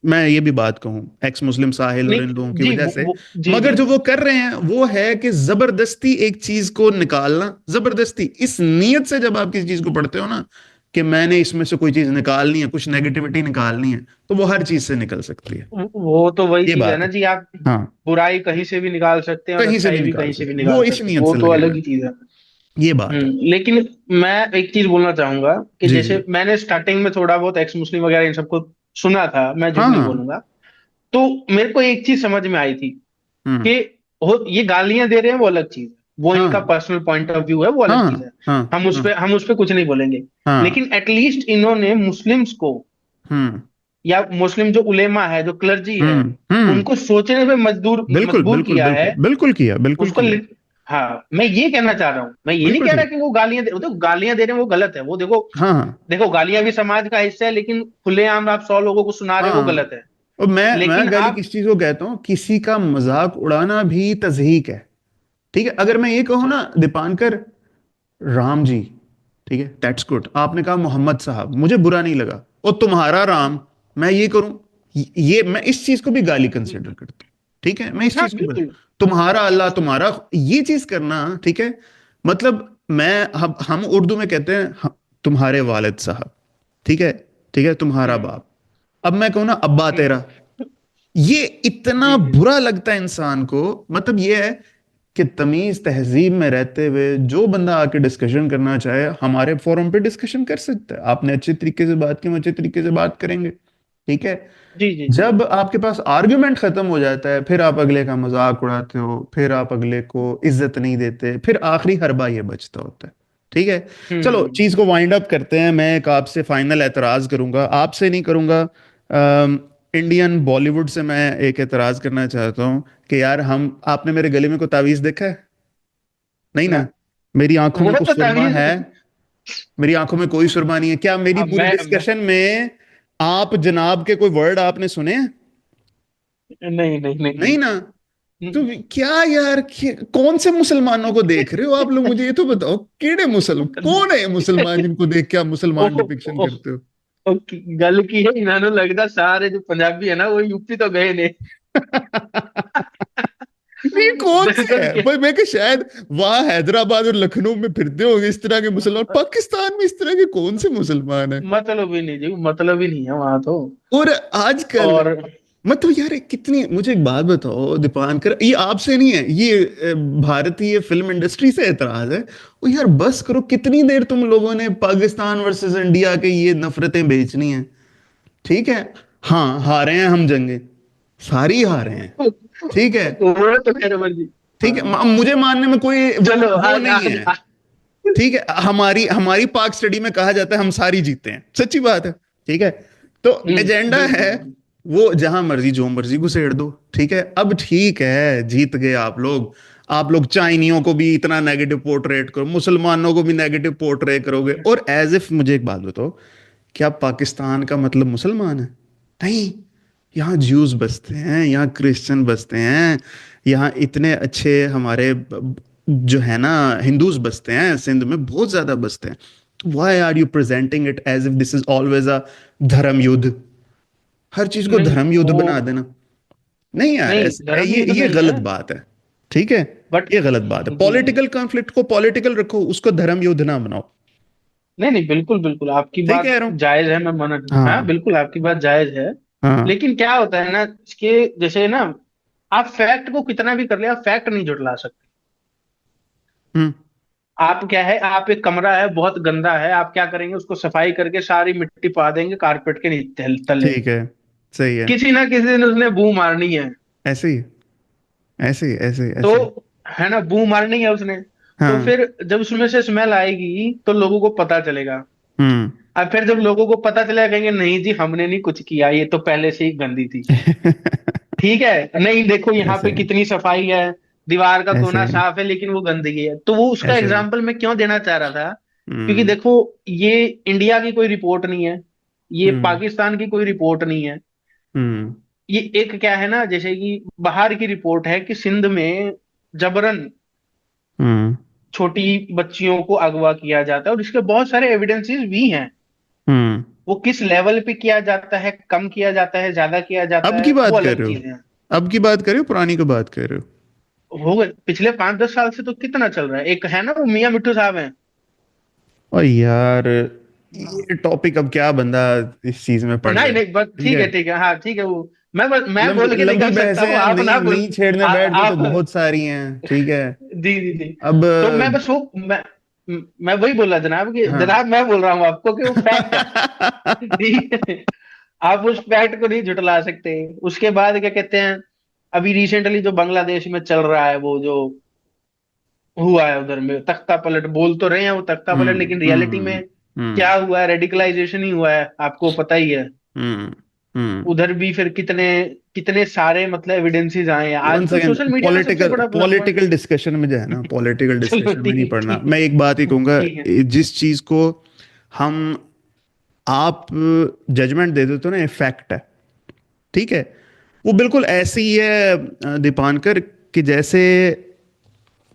मैं ये भी बात कहूं एक्स मुस्लिम साहिल और इन लोगों नहीं की जी, वजह से। जी मगर जी। जो वो कर रहे हैं वो है कि जबरदस्ती एक चीज को निकालना, जबरदस्ती इस नीयत से जब आप किसी चीज को पढ़ते हो ना कि मैंने इसमें से कोई चीज निकालनी है, कुछ नेगेटिविटी निकालनी है, तो वो हर चीज से निकल सकती है। वो तो वही ये चीज है बात ना है। जी, आप हाँ, बुराई कहीं से भी निकाल सकते हैं और कहीं से अच्छाई नहीं भी निकाल कहीं से भी सकते, निकाल वो इस सकते हैं, नीयत वो से तो लगे अलग हुए ही हैं। चीज है। ये बात है। लेकिन मैं एक चीज बोलना चाहूंगा कि जी जी। जैसे मैंने स्टार्टिंग में थोड़ा बहुत एक्स मुस्लिम वगैरह इन सबको सुना था, मैं झूठ हाँ नहीं हाँ। बोलूंगा। तो मेरे को एक चीज समझ में आई थी हम्म। कि ये गालियां दे रहे हैं वो अलग चीज है, वो इनका हाँ पर्सनल पॉइंट ऑफ व्यू है, वो अलग हाँ चीज है। हाँ हाँ हम उस पे कुछ नहीं बोलेंगे। हाँ। लेकिन एटलीस्ट इन्होंने मुस्लिम्स को, हम्म या मुस्लिम जो उलेमा है, जो क्लर्जी है, हम्म। उनको सोचने पे बिल्कुल मजबूर बिल्कुल किया है। बिल्कुल बिल्कुल किया, बिल्कुल उसको किया। हाँ, मैं ये कहना चाह रहा हूँ, मैं ये नहीं बिल्कुल कह रहा किया। कि वो देखो गालियां दे रहे हैं वो गलत है, वो देखो। हाँ हाँ देखो, गालियां भी समाज का हिस्सा है, लेकिन खुलेआम आप 100 लोगों को सुना रहे हो वो हाँ। गलत है। और मैं लेकिन गाली आप। किस चीज को कहता हूँ, किसी का मजाक उड़ाना भी तजहीक है, ठीक है। अगर मैं ये कहूँ अच्छा। ना दीपांकर, राम जी, ठीक है, दैट्स गुड, आपने कहा मोहम्मद साहब, मुझे बुरा नहीं लगा, और तुम्हारा राम, मैं ये करूं, ये मैं इस चीज को भी गाली कंसिडर करता हूं, ठीक है, मैं इस हाँ चीज को भी, बिल्कुल। तुम्हारा अल्लाह, तुम्हारा, ये चीज करना, ठीक है। मतलब हम उर्दू में कहते हैं तुम्हारे वालिद साहब, ठीक है, ठीक है, तुम्हारा हम्म। बाप। अब मैं कहूँ ना अब्बा तेरा, हम्म। ये इतना जी जी। बुरा लगता है इंसान को। मतलब ये है कि तमीज तहजीब में रहते हुए जो बंदा आके डिस्कशन करना चाहे हमारे फोरम पे डिस्कशन कर सकता है। आपने अच्छे तरीके से बात की, हम अच्छे तरीके से बात करेंगे, ठीक है। जी जी। जब आपके पास आर्गुमेंट खत्म हो जाता है, फिर आप अगले का मजाक उड़ाते हो, फिर आप अगले को इज्जत नहीं देते, फिर आखिरी हरबा ये बचता होता है, ठीक है। चलो हम्म। चीज को वाइंड अप करते हैं। मैं एक आपसे फाइनल एतराज करूंगा, आपसे नहीं करूंगा, इंडियन बॉलीवुड से मैं एक एतराज करना चाहता हूँ कि यार हम, आपने मेरे गले में कोई तावीज देखा है? नहीं ना, ना। मेरी आंखों वो में कुछ तो सुरमा है? तमीज। मेरी आंखों में कोई सुरमा नहीं है। क्या मेरी अब पूरी मैं डिस्कशन में आप जनाब के कोई वर्ड आपने सुने हैं? नहीं नहीं नहीं नहीं नहीं। ना। तो क्या यार, कौन से मुसलमानों को देख रहे हो आप लोग, मुझे ये तो बताओ, केड़े मुसलमान, कौन है ये मुसलमान जिनको देख के आप ओ, मुसलमान डिपिक्शन ओ, करते हो? गल की है, इन्होंने लगता सारे जो पंजाबी है ना वो यूपी तो गए ने। नहीं, कौन से दरअसल है क्या, भाई? मैं कि शायद वहां हैदराबाद और लखनऊ में फिरते होंगे इस तरह के मुसलमान। पाकिस्तान में इस तरह के कौन से मुसलमान है? मतलब ही नहीं जी, मतलब ही नहीं है वहां तो। और आजकल, और मतलब यार कितनी, मुझे एक बात बताओ दीपांकर, ये आपसे नहीं है, ये भारतीय फिल्म इंडस्ट्री से एतराज है। ओ यार बस करो, कितनी देर तुम लोगों ने पाकिस्तान वर्सेस इंडिया के ये नफरतें बेचनी है? ठीक है, हाँ हारे हैं हम जंगे, सारी हारे हैं, ठीक है। वो तो खैर मर्जी। ठीक है, हाँ मुझे मानने में कोई चलो, वो आज नहीं आज है। ठीक है, हमारी हमारी पाक स्टडी में कहा जाता है हम सारी जीते हैं, सच्ची बात है। ठीक है, तो एजेंडा बिल्कुल है बिल्कुल। वो, जहां मर्जी जो मर्जी घुसेड़ दो। ठीक है, अब ठीक है, जीत गए आप लोग। आप लोग चाइनियों को भी इतना नेगेटिव पोर्ट्रेट करो, मुसलमानों को भी नेगेटिव पोर्ट्रेट करोगे, और एज इफ, मुझे एक बात बताओ, क्या पाकिस्तान का मतलब मुसलमान है? नहीं, यहाँ ज्यूज बसते हैं, यहाँ क्रिश्चियन बसते हैं, यहाँ इतने अच्छे हमारे जो है ना हिंदूज बसते हैं, सिंध में बहुत ज्यादा बसते हैं। तो why are you presenting it as if this is always a dharma yuddha? हर चीज को नहीं धर्म युद्ध वो, बना देना, नहीं यार, नहीं ऐसे धर्म युद्ध ये नहीं गलत है, बात है। ठीक है, बट ये गलत बात है। जी जी, पॉलिटिकल कॉन्फ्लिक्ट को पॉलिटिकल रखो, उसको धर्म युद्ध ना बनाओ। नहीं नहीं बिल्कुल बिल्कुल आपकी ठीक बात कह रहा हूँ। जायज है, मैं मना नहीं, हाँ हाँ। बिल्कुल आपकी बात जायज है। हाँ। लेकिन क्या होता है ना, इसके जैसे ना, आप फैक्ट को कितना भी कर ले, आप फैक्ट नहीं झुटला सकते। हम्म। आप क्या है, आप एक कमरा है बहुत गंदा है, आप क्या करेंगे, उसको सफाई करके सारी मिट्टी पा देंगे कारपेट के नीचे तले। ठीक है, सही है। किसी ना किसी दिन उसने बू मारनी है। ऐसे ही, ऐसे ही, ऐसे ही, तो ऐसे ही। है ना, बू मारनी है उसने। तो हाँ। फिर जब उसमें से स्मेल आएगी तो लोगों को पता चलेगा। हम्म। अब फिर जब लोगों को पता चलेगा, कहेंगे नहीं जी हमने नहीं कुछ किया, ये तो पहले से ही गंदी थी। ठीक है, नहीं देखो यहाँ ऐसे पे ही, कितनी सफाई है, दीवार का ऐसे कोना ही, साफ है लेकिन वो गंदगी है। तो वो उसका ऐसे ही। एग्जाम्पल मैं क्यों देना चाह रहा था, क्योंकि हम्म। देखो ये इंडिया की कोई रिपोर्ट नहीं है, ये हम्म। पाकिस्तान की कोई रिपोर्ट नहीं है। हम्म। ये एक क्या है ना, जैसे कि बाहर की रिपोर्ट है कि सिंध में जबरन हम्म। छोटी बच्चियों को अगवा किया जाता है, और इसके बहुत सारे एविडेंसेस भी हैं। हम्म। वो किस लेवल पे किया जाता है, कम किया जाता है, ज्यादा किया जाता अब की है, वो बात कर अलग रहे हो? चीजें हैं। अब की बात कर रहे हो, पुरानी की बात कर रहे हो? हो गए पिछले 5-10 साल से तो कितना चल रहा है, एक है ना वो मियां मिट्टू साहब हैं। और यार, हाँ। ये टॉपिक अब क्या बंदा इस चीज में पड़ नहीं जाए? नहीं बस ठीक है, ठीक है, हाँ ठीक है वो, मैं बोल के लंबी निकल सकता हूँ, बहसें आप नहीं ना बोल। नहीं छेड़ने बैठ गए तो आप बहुत सारी हैं, ठीक है। जी जी जी। अब तो मैं बस वो, मैं वही बोला जनाब, कि हाँ। जनाब मैं बोल रहा हूँ आपको कि वो फैक्ट है। ठीक है, आप उस फैक्ट को नहीं झुटला सकते। उसके बाद क्या कहते हैं, अभी रिसेंटली जो बांग्लादेश में चल रहा है, वो जो हुआ है उधर में तख्ता पलट, बोल तो रहे हैं वो तख्ता पलट, हम्म। लेकिन रियलिटी हम्म। में हम्म। क्या हुआ है, रेडिकलाइजेशन ही हुआ है, आपको पता ही है। हम्म। हम्म। उधर भी फिर कितने कितने सारे मतलब एविडेंसेस आए हैं, वन आजकल सेकेंड, सोशल मीडिया का सबसे पॉलिटिकल बड़ा प्लेटफॉर्म। पॉलिटिकल डिस्कशन में जो है ना, पॉलिटिकल चलो डिस्कशन में नहीं ठीक पढ़ना। ठीक मैं एक बात ही कहूंगा, ठीक है। जिस चीज को हम, आप जजमेंट दे देते हो ना, ये फैक्ट है। ठीक है, वो बिल्कुल ऐसे ही है दीपांकर, कि जैसे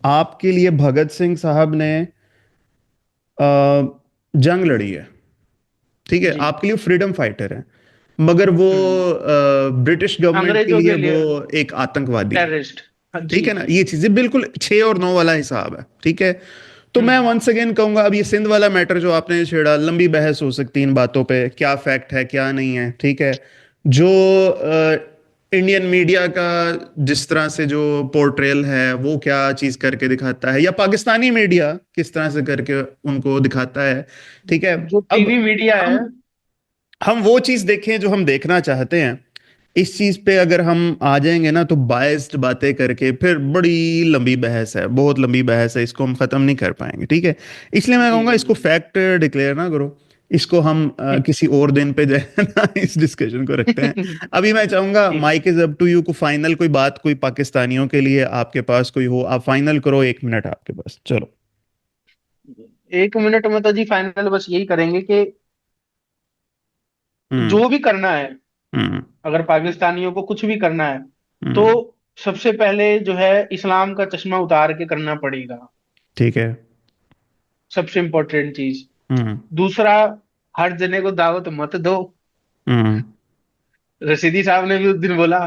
आपके लिए भगत सिंह साहब ने अ, जंग लड़ी है। ठीक है, जी। आपके लिए फ्रीडम फाइटर है, मगर वो हम्म। ब्रिटिश गवर्नमेंट के अंग्रेजों लिए के वो लिए एक आतंकवादी है। टेररिस्ट। हाँ ठीक जी है ना, जी। ये चीजें बिल्कुल 6 और 9 वाला हिसाब है। ठीक है, तो मैं हम्म। वंस अगेन कहूंगा, अब ये सिंध वाला मैटर जो आपने छेड़ा, लंबी बहस हो सकती है इन बातों पे, क्या फैक्ट है क्या नहीं है। ठीक है, जो इंडियन मीडिया का जिस तरह से जो पोर्ट्रेल है, वो क्या चीज करके दिखाता है, या पाकिस्तानी मीडिया किस तरह से करके उनको दिखाता है। ठीक है, जो अब टीवी मीडिया है। हम वो चीज देखें जो हम देखना चाहते हैं। इस चीज पे अगर हम आ जाएंगे ना, तो बायस्ड बातें करके फिर बड़ी लंबी बहस है, बहुत लंबी बहस है, इसको हम खत्म नहीं कर पाएंगे। ठीक है, इसलिए मैं जी कहूंगा जी इसको फैक्ट डिक्लेयर ना करो, इसको हम किसी और दिन पे जो है ना इस डिस्कशन को रखते हैं। जी। अभी मैं चाहूंगा, ठीक। Mic is up to you, को फाइनल कोई बात, कोई पाकिस्तानियों के लिए आपके पास कोई हो, आप फाइनल करो, 1 मिनट आपके पास, चलो। 1 मिनट में तो जी फाइनल बस यही करेंगे कि हम्म। जो भी करना है, हम्म। अगर पाकिस्तानियों को कुछ भी करना है, तो हम्म। सबसे पहले जो है इस्लाम का चश्मा उतार के करना पड़ेगा। ठीक है। सबसे इम्पोर्टेंट चीज। हम्म। दूसरा, हर जने को दावत मत दो। हम्म। रशीदी साहब ने भी उस दिन बोला,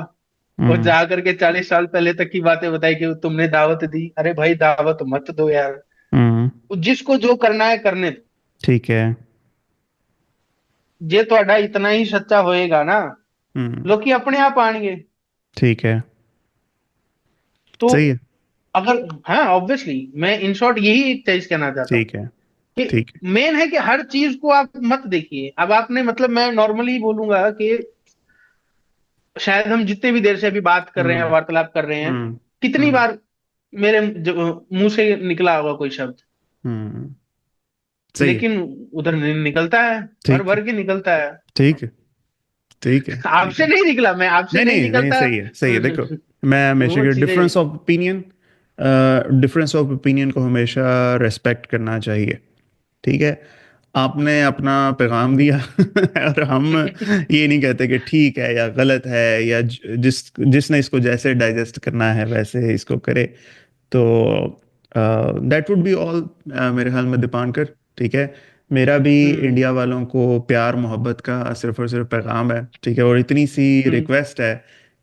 और हम्म। जा करके 40 साल पहले तक की बातें बताई कि तुमने दावत दी। अरे भाई दावत मत दो यार, हम्म। जिसको जो करना है करने दो। ठीक है। जे ਤੁਹਾਡਾ इतना ही सच्चा होएगा ना, हम्म। लोग अपने आप आएंगे। ठीक है। तो सही है। अगर, हाँ ऑब्वियसली मैं इन शॉर्ट यही एक चीज कहना चाहता हूँ ठीक है। कि ठीक है। मेन है कि हर चीज को आप मत देखिए। अब आपने मतलब, मैं नॉर्मली बोलूंगा कि शायद हम जितने भी देर से अभी बात कर रहे हैं, हम्म। वार्तालाप कर रहे हैं, हम्म। कितनी हम्म। बार मेरे मुंह से निकला होगा कोई शब्द, हम्म। सही है। लेकिन उधर निकलता है, भर ठीक है। भर के निकलता है। ठीक है। ठीक है। ठीक आपसे है। नहीं निकला, मैं आपसे नहीं नहीं नहीं नहीं, निकलता। सही है, सही है। देखो, मैं हमेशा वो के चीजें। डिफरेंस ऑफ ओपिनियन को हमेशा रेस्पेक्ट करना चाहिए। ठीक है। आपने अपना पैगाम दिया और हम ये नहीं कहते कि ठीक है या गलत है, या जिसने इसको जैसे डाइजेस्ट करना है वैसे इसको करे। तो दैट वुड बी ऑल मेरे ख्याल में दीपांकर। ठीक है। मेरा भी हम्म। इंडिया वालों को प्यार मोहब्बत का सिर्फ और सिर्फ पैगाम है। ठीक है। और इतनी सी हम्म। रिक्वेस्ट है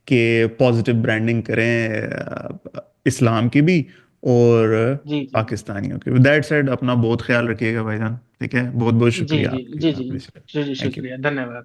कि पॉजिटिव ब्रांडिंग करें इस्लाम की भी और जी जी पाकिस्तानियों की भी। दैट साइड अपना बहुत ख्याल रखिएगा भाईजान। ठीक है। बहुत बहुत जी शुक्रिया जी आपकी जी जी आपने। जी जी, थैंक यू। शुक्रिया, धन्यवाद।